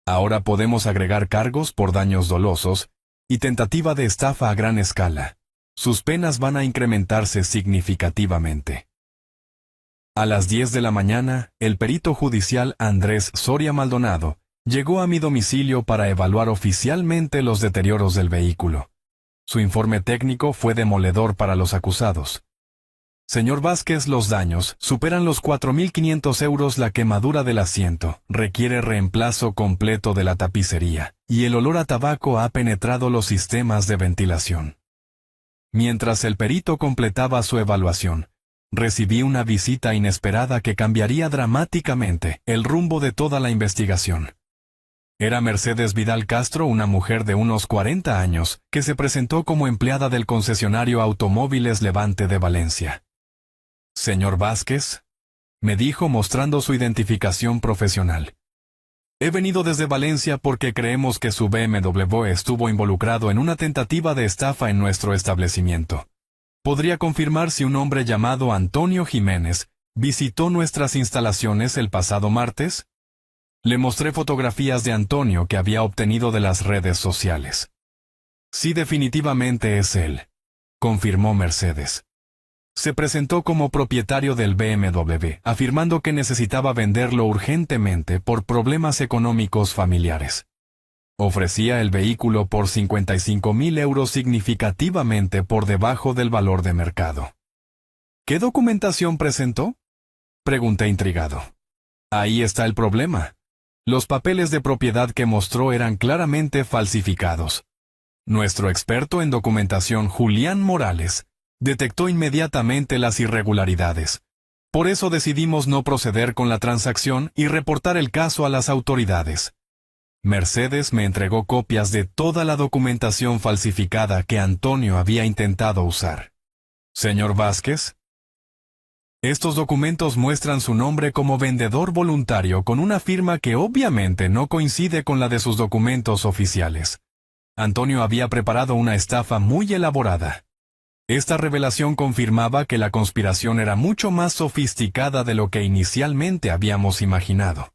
Ahora podemos agregar cargos por daños dolosos y tentativa de estafa a gran escala. Sus penas van a incrementarse significativamente. A las 10 de la mañana, el perito judicial Andrés Soria Maldonado llegó a mi domicilio para evaluar oficialmente los deterioros del vehículo. Su informe técnico fue demoledor para los acusados. Señor Vázquez, los daños superan los 4.500 euros. La quemadura del asiento requiere reemplazo completo de la tapicería, y el olor a tabaco ha penetrado los sistemas de ventilación. Mientras el perito completaba su evaluación, recibí una visita inesperada que cambiaría dramáticamente el rumbo de toda la investigación. Era Mercedes Vidal Castro, una mujer de unos 40 años, que se presentó como empleada del concesionario Automóviles Levante de Valencia. «Señor Vázquez», me dijo mostrando su identificación profesional. «He venido desde Valencia porque creemos que su BMW estuvo involucrado en una tentativa de estafa en nuestro establecimiento. ¿Podría confirmar si un hombre llamado Antonio Jiménez visitó nuestras instalaciones el pasado martes?» Le mostré fotografías de Antonio que había obtenido de las redes sociales. «Sí, definitivamente es él», confirmó Mercedes. Se presentó como propietario del BMW, afirmando que necesitaba venderlo urgentemente por problemas económicos familiares. Ofrecía el vehículo por 55.000 euros, significativamente por debajo del valor de mercado. «¿Qué documentación presentó?», pregunté intrigado. «Ahí está el problema. Los papeles de propiedad que mostró eran claramente falsificados. Nuestro experto en documentación, Julián Morales, detectó inmediatamente las irregularidades. Por eso decidimos no proceder con la transacción y reportar el caso a las autoridades. Mercedes me entregó copias de toda la documentación falsificada que Antonio había intentado usar. «Señor Vázquez, estos documentos muestran su nombre como vendedor voluntario con una firma que obviamente no coincide con la de sus documentos oficiales. Antonio había preparado una estafa muy elaborada. Esta revelación confirmaba que la conspiración era mucho más sofisticada de lo que inicialmente habíamos imaginado.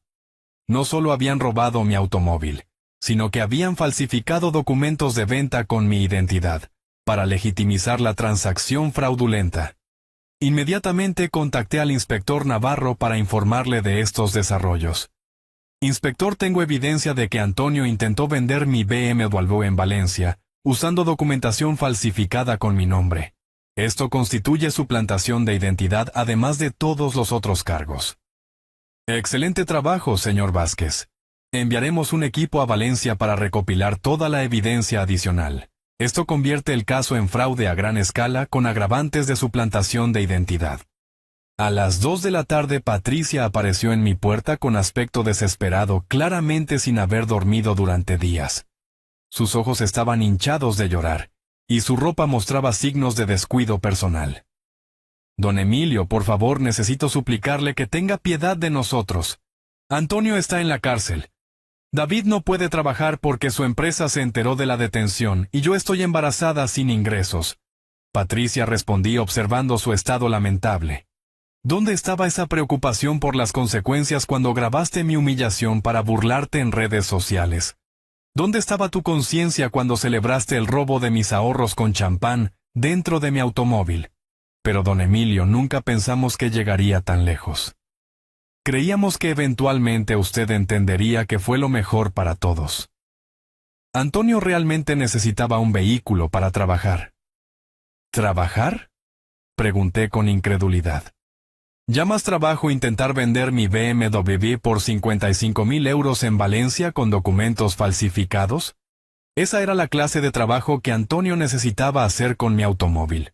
No solo habían robado mi automóvil, sino que habían falsificado documentos de venta con mi identidad, para legitimizar la transacción fraudulenta. Inmediatamente contacté al inspector Navarro para informarle de estos desarrollos. «Inspector, tengo evidencia de que Antonio intentó vender mi BMW en Valencia, usando documentación falsificada con mi nombre. Esto constituye suplantación de identidad, además de todos los otros cargos». «Excelente trabajo, señor Vázquez. Enviaremos un equipo a Valencia para recopilar toda la evidencia adicional. Esto convierte el caso en fraude a gran escala con agravantes de suplantación de identidad». A las 2 de la tarde Patricia apareció en mi puerta con aspecto desesperado, claramente sin haber dormido durante días. Sus ojos estaban hinchados de llorar, y su ropa mostraba signos de descuido personal. «Don Emilio, por favor, necesito suplicarle que tenga piedad de nosotros. Antonio está en la cárcel. David no puede trabajar porque su empresa se enteró de la detención y yo estoy embarazada sin ingresos». Patricia respondí observando su estado lamentable. «¿Dónde estaba esa preocupación por las consecuencias cuando grabaste mi humillación para burlarte en redes sociales? ¿Dónde estaba tu conciencia cuando celebraste el robo de mis ahorros con champán dentro de mi automóvil? Pero don Emilio, nunca pensamos que llegaría tan lejos. Creíamos que eventualmente usted entendería que fue lo mejor para todos. Antonio realmente necesitaba un vehículo para trabajar». «¿Trabajar?», pregunté con incredulidad. «¿Llamas trabajo intentar vender mi BMW por 55.000 euros en Valencia con documentos falsificados? Esa era la clase de trabajo que Antonio necesitaba hacer con mi automóvil».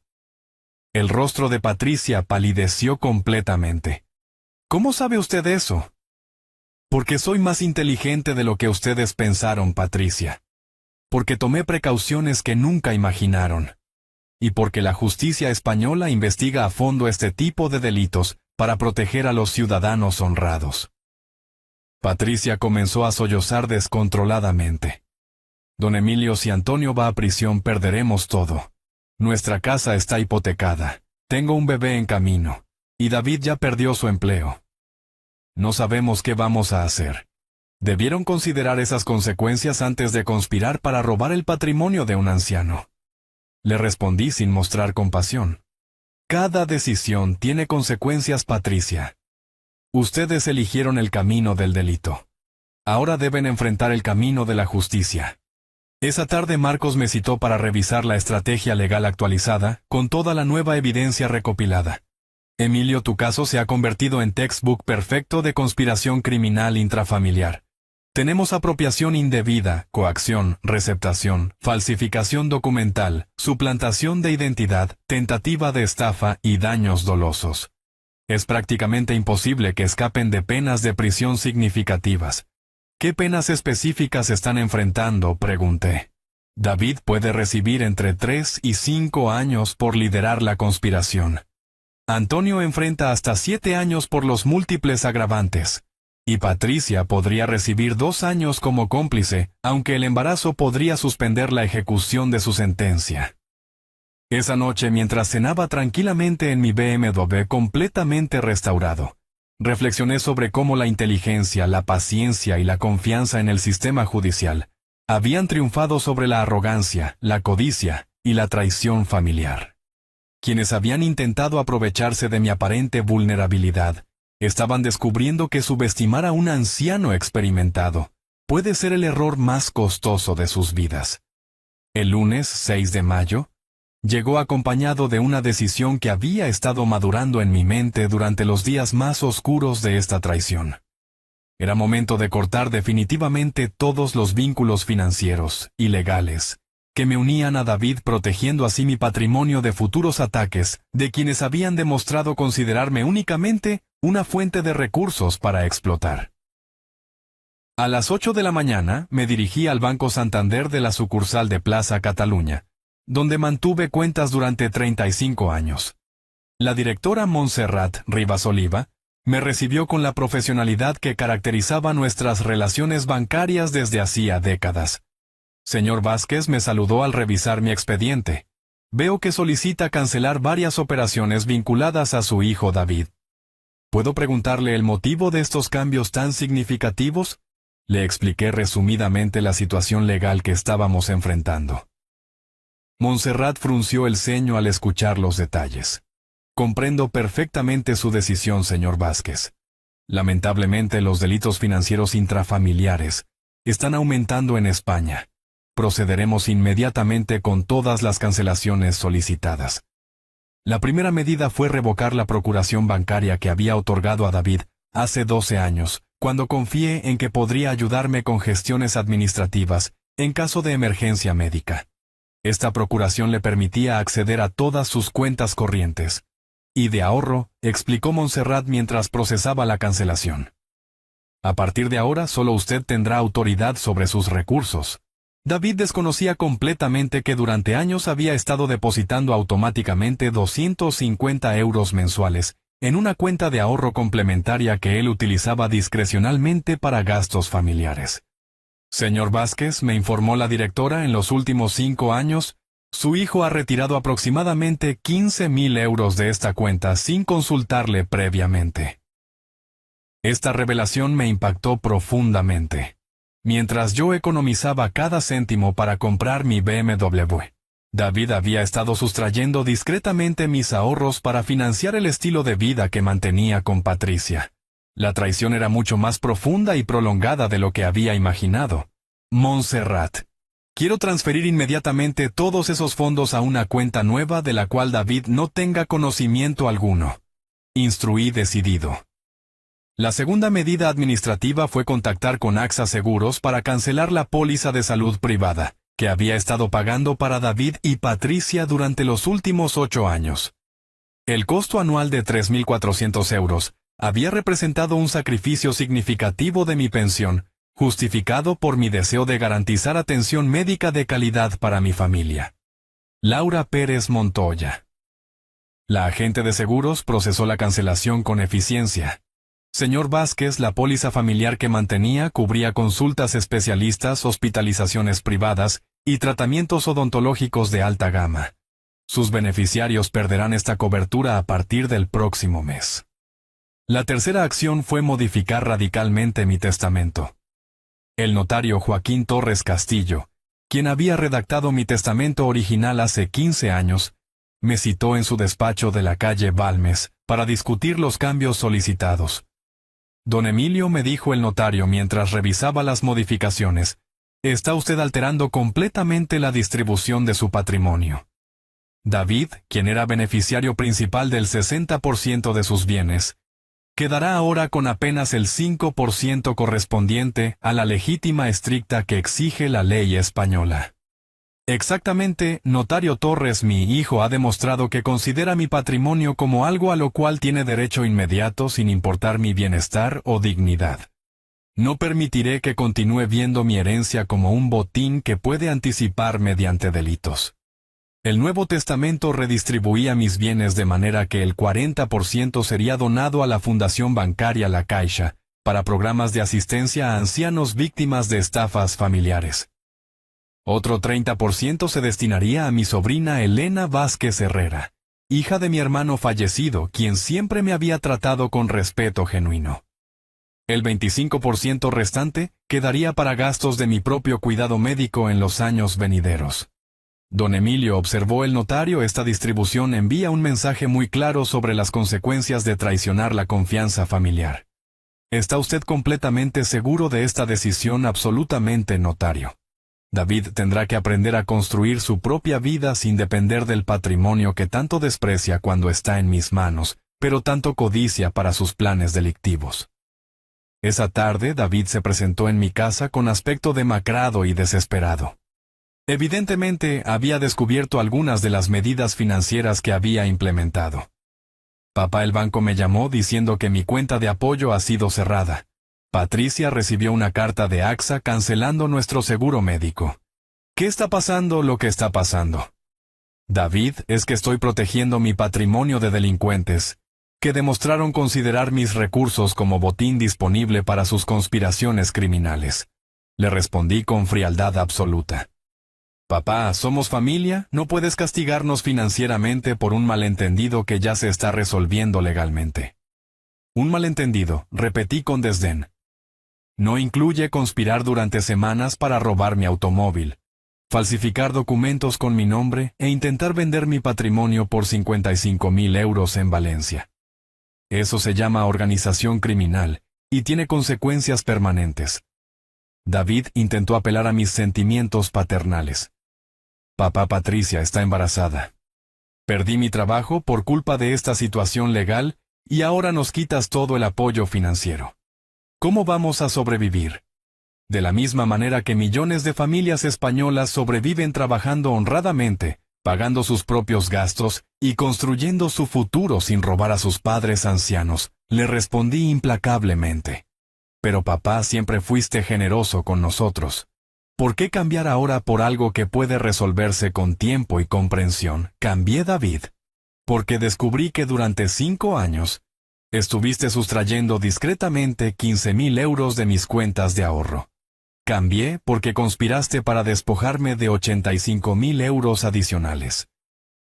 El rostro de Patricia palideció completamente. «¿Cómo sabe usted eso?». «Porque soy más inteligente de lo que ustedes pensaron, Patricia. Porque tomé precauciones que nunca imaginaron. Y porque la justicia española investiga a fondo este tipo de delitos para proteger a los ciudadanos honrados». Patricia comenzó a sollozar descontroladamente. «Don Emilio, si Antonio va a prisión perderemos todo. Nuestra casa está hipotecada, tengo un bebé en camino, y David ya perdió su empleo. No sabemos qué vamos a hacer. Debieron considerar esas consecuencias antes de conspirar para robar el patrimonio de un anciano». Le respondí sin mostrar compasión. «Cada decisión tiene consecuencias, Patricia. Ustedes eligieron el camino del delito. Ahora deben enfrentar el camino de la justicia. Esa tarde Marcos me citó para revisar la estrategia legal actualizada, con toda la nueva evidencia recopilada. Emilio, tu caso se ha convertido en textbook perfecto de conspiración criminal intrafamiliar. Tenemos apropiación indebida, coacción, receptación, falsificación documental, suplantación de identidad, tentativa de estafa y daños dolosos. Es prácticamente imposible que escapen de penas de prisión significativas. ¿Qué penas específicas están enfrentando?, pregunté. David puede recibir entre 3 y 5 años por liderar la conspiración. Antonio enfrenta hasta 7 años por los múltiples agravantes. Y Patricia podría recibir 2 años como cómplice, aunque el embarazo podría suspender la ejecución de su sentencia. Esa noche, mientras cenaba tranquilamente en mi BMW completamente restaurado, reflexioné sobre cómo la inteligencia, la paciencia y la confianza en el sistema judicial habían triunfado sobre la arrogancia, la codicia y la traición familiar. Quienes habían intentado aprovecharse de mi aparente vulnerabilidad estaban descubriendo que subestimar a un anciano experimentado puede ser el error más costoso de sus vidas. El lunes 6 de mayo, llegó acompañado de una decisión que había estado madurando en mi mente durante los días más oscuros de esta traición. Era momento de cortar definitivamente todos los vínculos financieros y legales que me unían a David, protegiendo así mi patrimonio de futuros ataques de quienes habían demostrado considerarme únicamente una fuente de recursos para explotar. A las 8 de la mañana me dirigí al Banco Santander de la sucursal de Plaza Cataluña, donde mantuve cuentas durante 35 años. La directora Montserrat Rivas Oliva me recibió con la profesionalidad que caracterizaba nuestras relaciones bancarias desde hacía décadas. Señor Vázquez, me saludó al revisar mi expediente. Veo que solicita cancelar varias operaciones vinculadas a su hijo David. ¿Puedo preguntarle el motivo de estos cambios tan significativos? Le expliqué resumidamente la situación legal que estábamos enfrentando. Montserrat frunció el ceño al escuchar los detalles. Comprendo perfectamente su decisión, señor Vázquez. Lamentablemente, los delitos financieros intrafamiliares están aumentando en España. Procederemos inmediatamente con todas las cancelaciones solicitadas. La primera medida fue revocar la procuración bancaria que había otorgado a David hace 12 años, cuando confié en que podría ayudarme con gestiones administrativas en caso de emergencia médica. Esta procuración le permitía acceder a todas sus cuentas corrientes y de ahorro, explicó Montserrat mientras procesaba la cancelación. A partir de ahora, solo usted tendrá autoridad sobre sus recursos. David desconocía completamente que durante años había estado depositando automáticamente 250 euros mensuales en una cuenta de ahorro complementaria que él utilizaba discrecionalmente para gastos familiares. Señor Vázquez, me informó la directora, en los últimos 5 años, su hijo ha retirado aproximadamente 15.000 euros de esta cuenta sin consultarle previamente. Esta revelación me impactó profundamente. Mientras yo economizaba cada céntimo para comprar mi BMW, David había estado sustrayendo discretamente mis ahorros para financiar el estilo de vida que mantenía con Patricia. La traición era mucho más profunda y prolongada de lo que había imaginado. Montserrat, quiero transferir inmediatamente todos esos fondos a una cuenta nueva de la cual David no tenga conocimiento alguno. Instruí decidido. La segunda medida administrativa fue contactar con AXA Seguros para cancelar la póliza de salud privada, que había estado pagando para David y Patricia durante los últimos 8 años. El costo anual de 3.400 euros había representado un sacrificio significativo de mi pensión, justificado por mi deseo de garantizar atención médica de calidad para mi familia. Laura Pérez Montoya. La agente de seguros procesó la cancelación con eficiencia. Señor Vázquez, la póliza familiar que mantenía cubría consultas especialistas, hospitalizaciones privadas y tratamientos odontológicos de alta gama. Sus beneficiarios perderán esta cobertura a partir del próximo mes. La tercera acción fue modificar radicalmente mi testamento. El notario Joaquín Torres Castillo, quien había redactado mi testamento original hace 15 años, me citó en su despacho de la calle Balmes para discutir los cambios solicitados. Don Emilio, me dijo el notario mientras revisaba las modificaciones, está usted alterando completamente la distribución de su patrimonio. David, quien era beneficiario principal del 60% de sus bienes, quedará ahora con apenas el 5% correspondiente a la legítima estricta que exige la ley española. Exactamente, notario Torres, mi hijo ha demostrado que considera mi patrimonio como algo a lo cual tiene derecho inmediato sin importar mi bienestar o dignidad. No permitiré que continúe viendo mi herencia como un botín que puede anticipar mediante delitos. El Nuevo Testamento redistribuía mis bienes de manera que el 40% sería donado a la Fundación Bancaria La Caixa, para programas de asistencia a ancianos víctimas de estafas familiares. Otro 30% se destinaría a mi sobrina Elena Vázquez Herrera, hija de mi hermano fallecido, quien siempre me había tratado con respeto genuino. El 25% restante quedaría para gastos de mi propio cuidado médico en los años venideros. Don Emilio, observó el notario, esta distribución envía un mensaje muy claro sobre las consecuencias de traicionar la confianza familiar. ¿Está usted completamente seguro de esta decisión? Absolutamente, notario. David tendrá que aprender a construir su propia vida sin depender del patrimonio que tanto desprecia cuando está en mis manos, pero tanto codicia para sus planes delictivos. Esa tarde David se presentó en mi casa con aspecto demacrado y desesperado. Evidentemente había descubierto algunas de las medidas financieras que había implementado. Papá, el banco me llamó diciendo que mi cuenta de apoyo ha sido cerrada. Patricia recibió una carta de AXA cancelando nuestro seguro médico. ¿Qué está pasando? Lo que está pasando, David, es que estoy protegiendo mi patrimonio de delincuentes, que demostraron considerar mis recursos como botín disponible para sus conspiraciones criminales. Le respondí con frialdad absoluta. Papá, somos familia, no puedes castigarnos financieramente por un malentendido que ya se está resolviendo legalmente. Un malentendido, repetí con desdén. No incluye conspirar durante semanas para robar mi automóvil, falsificar documentos con mi nombre e intentar vender mi patrimonio por 55.000 euros en Valencia. Eso se llama organización criminal, y tiene consecuencias permanentes. David intentó apelar a mis sentimientos paternales. Papá, Patricia está embarazada. Perdí mi trabajo por culpa de esta situación legal y ahora nos quitas todo el apoyo financiero. ¿Cómo vamos a sobrevivir? De la misma manera que millones de familias españolas sobreviven trabajando honradamente, pagando sus propios gastos y construyendo su futuro sin robar a sus padres ancianos, le respondí implacablemente. Pero papá, siempre fuiste generoso con nosotros. ¿Por qué cambiar ahora por algo que puede resolverse con tiempo y comprensión? Cambié, David, porque descubrí que durante 5 años estuviste sustrayendo discretamente 15.000 euros de mis cuentas de ahorro. Cambié porque conspiraste para despojarme de 85.000 euros adicionales.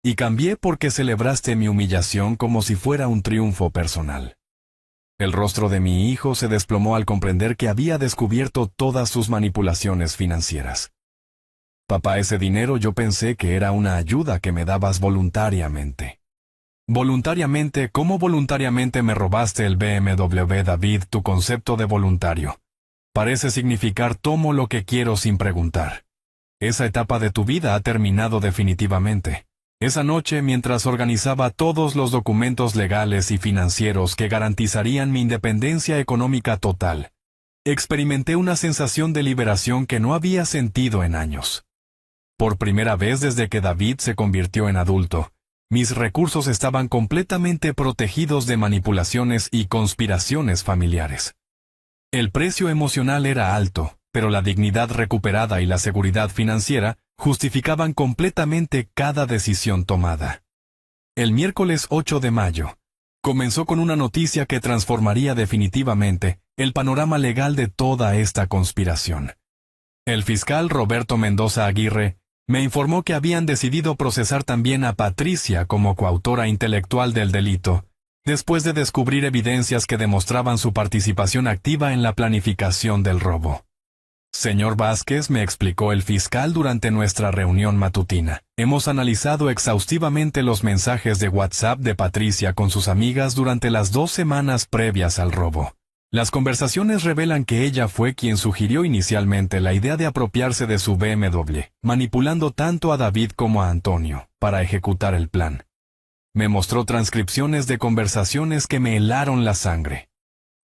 Y cambié porque celebraste mi humillación como si fuera un triunfo personal. El rostro de mi hijo se desplomó al comprender que había descubierto todas sus manipulaciones financieras. Papá, ese dinero yo pensé que era una ayuda que me dabas voluntariamente. ¿Voluntariamente? ¿Cómo voluntariamente me robaste el BMW, David? Tu concepto de voluntario parece significar tomo lo que quiero sin preguntar. Esa etapa de tu vida ha terminado definitivamente. Esa noche, mientras organizaba todos los documentos legales y financieros que garantizarían mi independencia económica total, experimenté una sensación de liberación que no había sentido en años. Por primera vez desde que David se convirtió en adulto, mis recursos estaban completamente protegidos de manipulaciones y conspiraciones familiares. El precio emocional era alto, pero la dignidad recuperada y la seguridad financiera justificaban completamente cada decisión tomada. El miércoles 8 de mayo, comenzó con una noticia que transformaría definitivamente el panorama legal de toda esta conspiración. El fiscal Roberto Mendoza Aguirre me informó que habían decidido procesar también a Patricia como coautora intelectual del delito, después de descubrir evidencias que demostraban su participación activa en la planificación del robo. Señor Vázquez, me explicó el fiscal durante nuestra reunión matutina, hemos analizado exhaustivamente los mensajes de WhatsApp de Patricia con sus amigas durante las 2 semanas previas al robo. Las conversaciones revelan que ella fue quien sugirió inicialmente la idea de apropiarse de su BMW, manipulando tanto a David como a Antonio, para ejecutar el plan. Me mostró transcripciones de conversaciones que me helaron la sangre.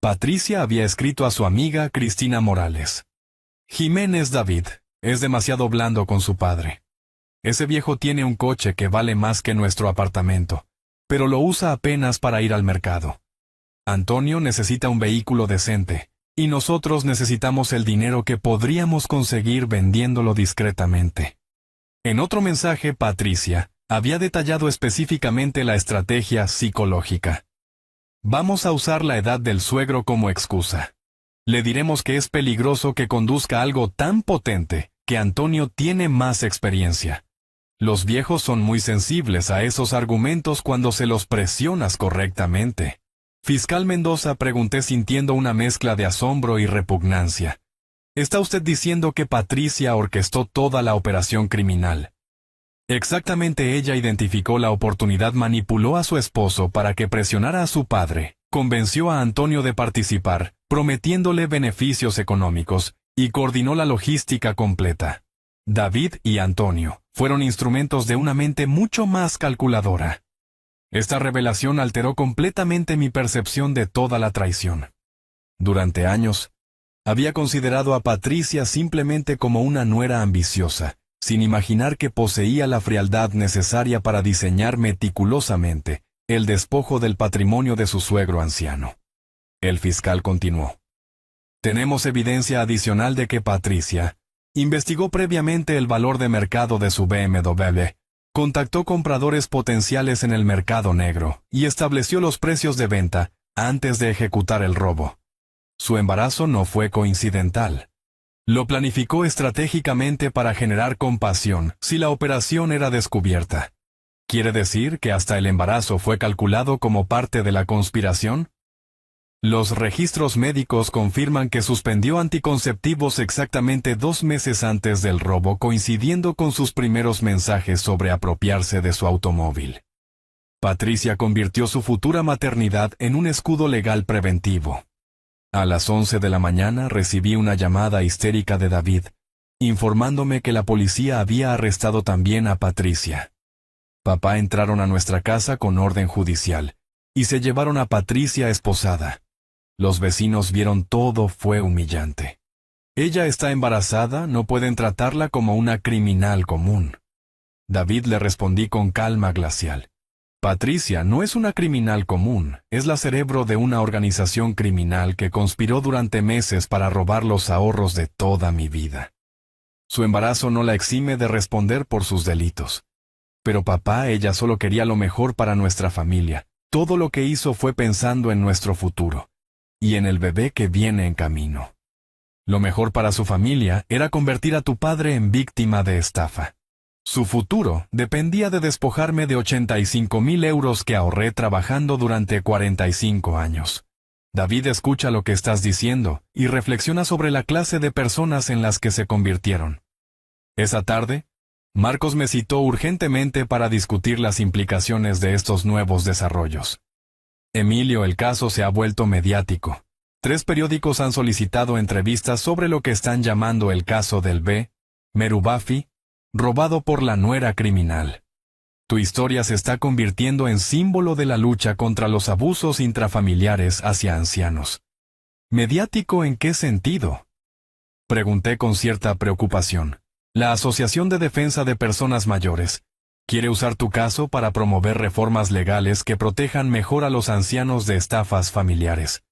Patricia había escrito a su amiga Cristina Morales: Jiménez David, es demasiado blando con su padre. Ese viejo tiene un coche que vale más que nuestro apartamento, pero lo usa apenas para ir al mercado. Antonio necesita un vehículo decente, y nosotros necesitamos el dinero que podríamos conseguir vendiéndolo discretamente. En otro mensaje, Patricia había detallado específicamente la estrategia psicológica. Vamos a usar la edad del suegro como excusa. Le diremos que es peligroso que conduzca algo tan potente, que Antonio tiene más experiencia. Los viejos son muy sensibles a esos argumentos cuando se los presionas correctamente. Fiscal Mendoza, pregunté sintiendo una mezcla de asombro y repugnancia. ¿Está usted diciendo que Patricia orquestó toda la operación criminal? Exactamente, ella identificó la oportunidad, manipuló a su esposo para que presionara a su padre, convenció a Antonio de participar, prometiéndole beneficios económicos, y coordinó la logística completa. David y Antonio fueron instrumentos de una mente mucho más calculadora. Esta revelación alteró completamente mi percepción de toda la traición. Durante años, había considerado a Patricia simplemente como una nuera ambiciosa, sin imaginar que poseía la frialdad necesaria para diseñar meticulosamente el despojo del patrimonio de su suegro anciano. El fiscal continuó: Tenemos evidencia adicional de que Patricia investigó previamente el valor de mercado de su BMW, contactó compradores potenciales en el mercado negro y estableció los precios de venta antes de ejecutar el robo. Su embarazo no fue coincidental. Lo planificó estratégicamente para generar compasión si la operación era descubierta. ¿Quiere decir que hasta el embarazo fue calculado como parte de la conspiración? Los registros médicos confirman que suspendió anticonceptivos exactamente 2 meses antes del robo, coincidiendo con sus primeros mensajes sobre apropiarse de su automóvil. Patricia convirtió su futura maternidad en un escudo legal preventivo. A las 11 de la mañana recibí una llamada histérica de David, informándome que la policía había arrestado también a Patricia. Papá entraron a nuestra casa con orden judicial, y se llevaron a Patricia esposada. Los vecinos vieron todo, fue humillante. Ella está embarazada, no pueden tratarla como una criminal común. David, le respondí con calma glacial: Patricia no es una criminal común, es la cerebro de una organización criminal que conspiró durante meses para robar los ahorros de toda mi vida. Su embarazo no la exime de responder por sus delitos. Pero papá, ella solo quería lo mejor para nuestra familia. Todo lo que hizo fue pensando en nuestro futuro y en el bebé que viene en camino. Lo mejor para su familia era convertir a tu padre en víctima de estafa. Su futuro dependía de despojarme de 85,000 euros que ahorré trabajando durante 45 años. David, escucha lo que estás diciendo y reflexiona sobre la clase de personas en las que se convirtieron. Esa tarde, Marcos me citó urgentemente para discutir las implicaciones de estos nuevos desarrollos. Emilio, el caso se ha vuelto mediático. 3 periódicos han solicitado entrevistas sobre lo que están llamando el caso del B. Merubafi, robado por la nuera criminal. Tu historia se está convirtiendo en símbolo de la lucha contra los abusos intrafamiliares hacia ancianos. ¿Mediático en qué sentido?, pregunté con cierta preocupación. La Asociación de Defensa de Personas Mayores quiere usar tu caso para promover reformas legales que protejan mejor a los ancianos de estafas familiares.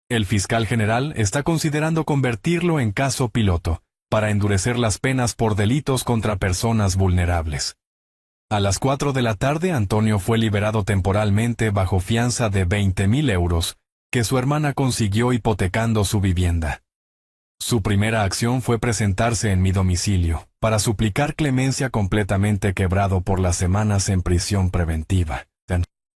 El fiscal general está considerando convertirlo en caso piloto, para endurecer las penas por delitos contra personas vulnerables. A las 4 de la tarde, Antonio fue liberado temporalmente bajo fianza de 20,000 euros, que su hermana consiguió hipotecando su vivienda. Su primera acción fue presentarse en mi domicilio, para suplicar clemencia, completamente quebrado por las semanas en prisión preventiva.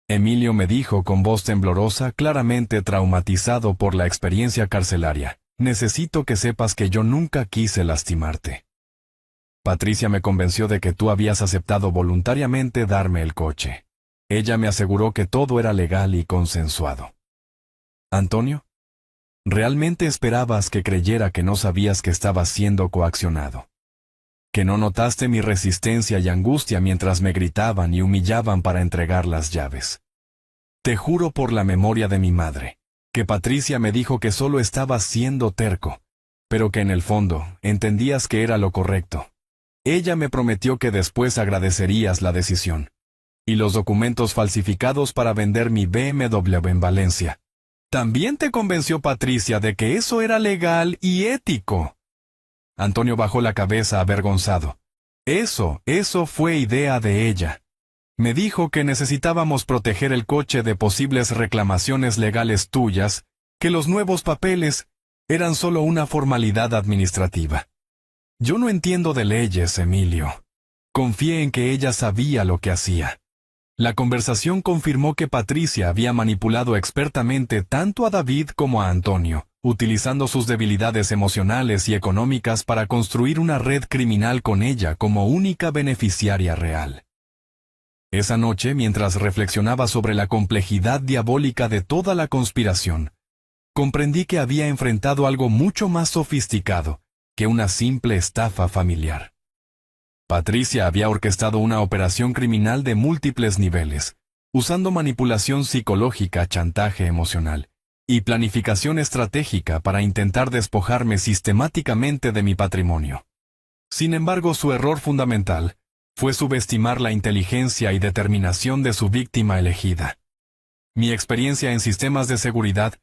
Emilio me dijo con voz temblorosa, claramente traumatizado por la experiencia carcelaria: necesito que sepas que yo nunca quise lastimarte. Patricia me convenció de que tú habías aceptado voluntariamente darme el coche. Ella me aseguró que todo era legal y consensuado. Antonio, ¿Realmente esperabas que creyera que no sabías que estabas siendo coaccionado? ¿Que no notaste mi resistencia y angustia mientras me gritaban y humillaban para entregar las llaves? Te juro por la memoria de mi madre, que Patricia me dijo que solo estabas siendo terco, pero que en el fondo entendías que era lo correcto. Ella me prometió que después agradecerías la decisión. Y los documentos falsificados para vender mi BMW en Valencia. También te convenció Patricia de que eso era legal y ético. Antonio bajó la cabeza avergonzado. Eso fue idea de ella. Me dijo que necesitábamos proteger el coche de posibles reclamaciones legales tuyas, que los nuevos papeles eran solo una formalidad administrativa. Yo no entiendo de leyes, Emilio. Confié en que ella sabía lo que hacía. La conversación confirmó que Patricia había manipulado expertamente tanto a David como a Antonio, utilizando sus debilidades emocionales y económicas para construir una red criminal con ella como única beneficiaria real. Esa noche, mientras reflexionaba sobre la complejidad diabólica de toda la conspiración, comprendí que había enfrentado algo mucho más sofisticado que una simple estafa familiar. Patricia había orquestado una operación criminal de múltiples niveles, usando manipulación psicológica, chantaje emocional y planificación estratégica para intentar despojarme sistemáticamente de mi patrimonio. Sin embargo, su error fundamental fue subestimar la inteligencia y determinación de su víctima elegida. Mi experiencia en sistemas de seguridad,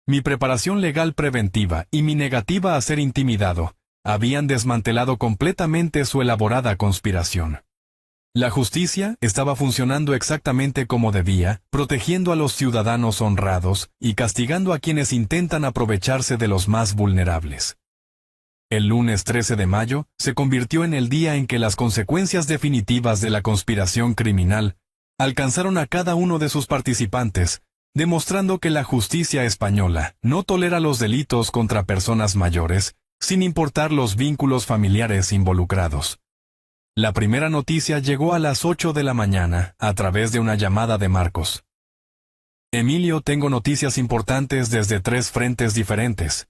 mi preparación legal preventiva y mi negativa a ser intimidado habían desmantelado completamente su elaborada conspiración. La justicia estaba funcionando exactamente como debía, protegiendo a los ciudadanos honrados y castigando a quienes intentan aprovecharse de los más vulnerables. El lunes 13 de mayo se convirtió en el día en que las consecuencias definitivas de la conspiración criminal alcanzaron a cada uno de sus participantes, demostrando que la justicia española no tolera los delitos contra personas mayores, sin importar los vínculos familiares involucrados. La primera noticia llegó a las 8 de la mañana, a través de una llamada de Marcos. Emilio, tengo noticias importantes desde 3 frentes diferentes.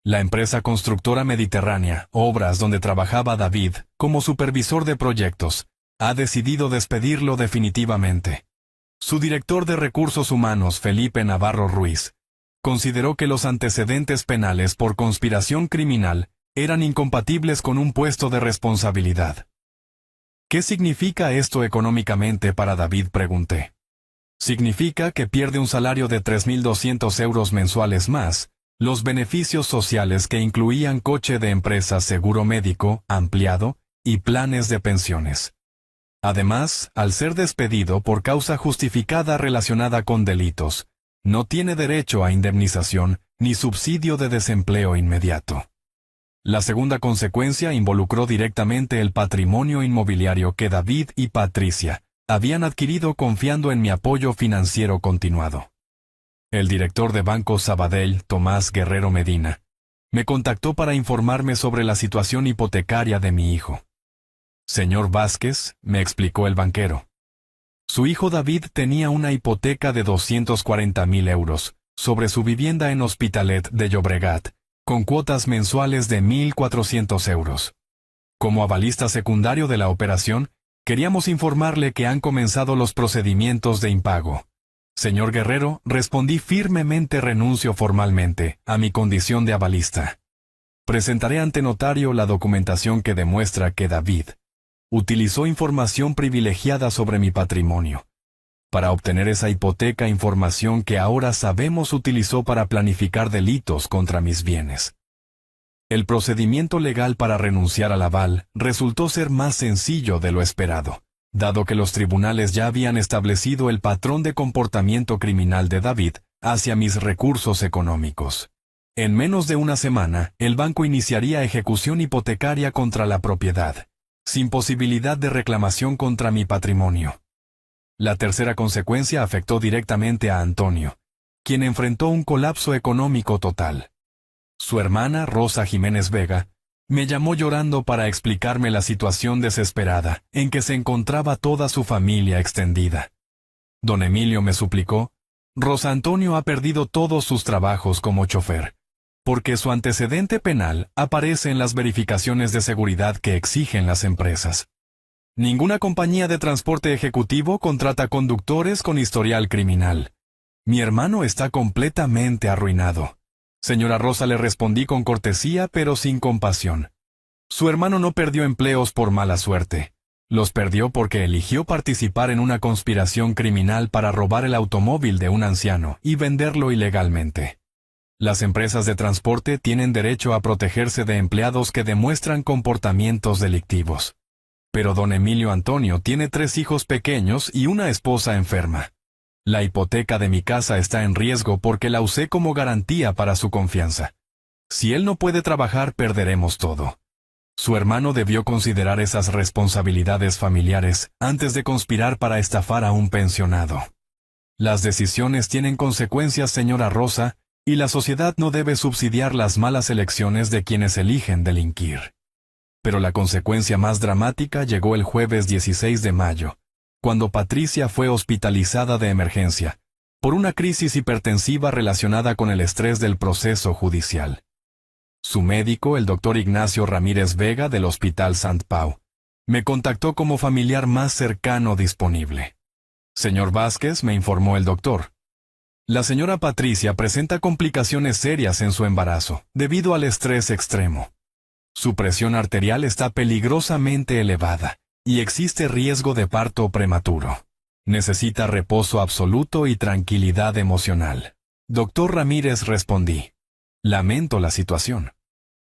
La empresa constructora Mediterránea, Obras donde trabajaba David, como supervisor de proyectos, ha decidido despedirlo definitivamente. Su director de recursos humanos, Felipe Navarro Ruiz, consideró que los antecedentes penales por conspiración criminal eran incompatibles con un puesto de responsabilidad. ¿Qué significa esto económicamente para David?, pregunté. Significa que pierde un salario de 3.200 euros mensuales más, los beneficios sociales que incluían coche de empresa, seguro médico, ampliado, y planes de pensiones. Además, al ser despedido por causa justificada relacionada con delitos, no tiene derecho a indemnización ni subsidio de desempleo inmediato. La segunda consecuencia involucró directamente el patrimonio inmobiliario que David y Patricia habían adquirido confiando en mi apoyo financiero continuado. El director de Banco Sabadell, Tomás Guerrero Medina, me contactó para informarme sobre la situación hipotecaria de mi hijo. Señor Vázquez, me explicó el banquero. Su hijo David tenía una hipoteca de 240.000 euros sobre su vivienda en Hospitalet de Llobregat, con cuotas mensuales de 1.400 euros. Como avalista secundario de la operación, queríamos informarle que han comenzado los procedimientos de impago. Señor Guerrero, respondí firmemente, renuncio formalmente a mi condición de avalista. Presentaré ante notario la documentación que demuestra que David utilizó información privilegiada sobre mi patrimonio para obtener esa hipoteca, información que ahora sabemos utilizó para planificar delitos contra mis bienes. El procedimiento legal para renunciar al aval resultó ser más sencillo de lo esperado, dado que los tribunales ya habían establecido el patrón de comportamiento criminal de David hacia mis recursos económicos. En menos de una semana, el banco iniciaría ejecución hipotecaria contra la propiedad, sin posibilidad de reclamación contra mi patrimonio. La tercera consecuencia afectó directamente a Antonio, quien enfrentó un colapso económico total. Su hermana, Rosa Jiménez Vega, me llamó llorando para explicarme la situación desesperada en que se encontraba toda su familia extendida. Don Emilio, me suplicó, Rosa Antonio ha perdido todos sus trabajos como chofer, porque su antecedente penal aparece en las verificaciones de seguridad que exigen las empresas. Ninguna compañía de transporte ejecutivo contrata conductores con historial criminal. Mi hermano está completamente arruinado. Señora Rosa, le respondí con cortesía pero sin compasión. Su hermano no perdió empleos por mala suerte. Los perdió porque eligió participar en una conspiración criminal para robar el automóvil de un anciano y venderlo ilegalmente. Las empresas de transporte tienen derecho a protegerse de empleados que demuestran comportamientos delictivos. Pero don Emilio Antonio tiene 3 hijos pequeños y una esposa enferma. La hipoteca de mi casa está en riesgo porque la usé como garantía para su confianza. Si él no puede trabajar, perderemos todo. Su hermano debió considerar esas responsabilidades familiares antes de conspirar para estafar a un pensionado. Las decisiones tienen consecuencias, señora Rosa, y la sociedad no debe subsidiar las malas elecciones de quienes eligen delinquir. Pero la consecuencia más dramática llegó el jueves 16 de mayo, cuando Patricia fue hospitalizada de emergencia, por una crisis hipertensiva relacionada con el estrés del proceso judicial. Su médico, el doctor Ignacio Ramírez Vega del Hospital Sant Pau, me contactó como familiar más cercano disponible. Señor Vázquez, me informó el doctor, la señora Patricia presenta complicaciones serias en su embarazo, debido al estrés extremo. Su presión arterial está peligrosamente elevada, y existe riesgo de parto prematuro. Necesita reposo absoluto y tranquilidad emocional. Doctor Ramírez, respondí. Lamento la situación.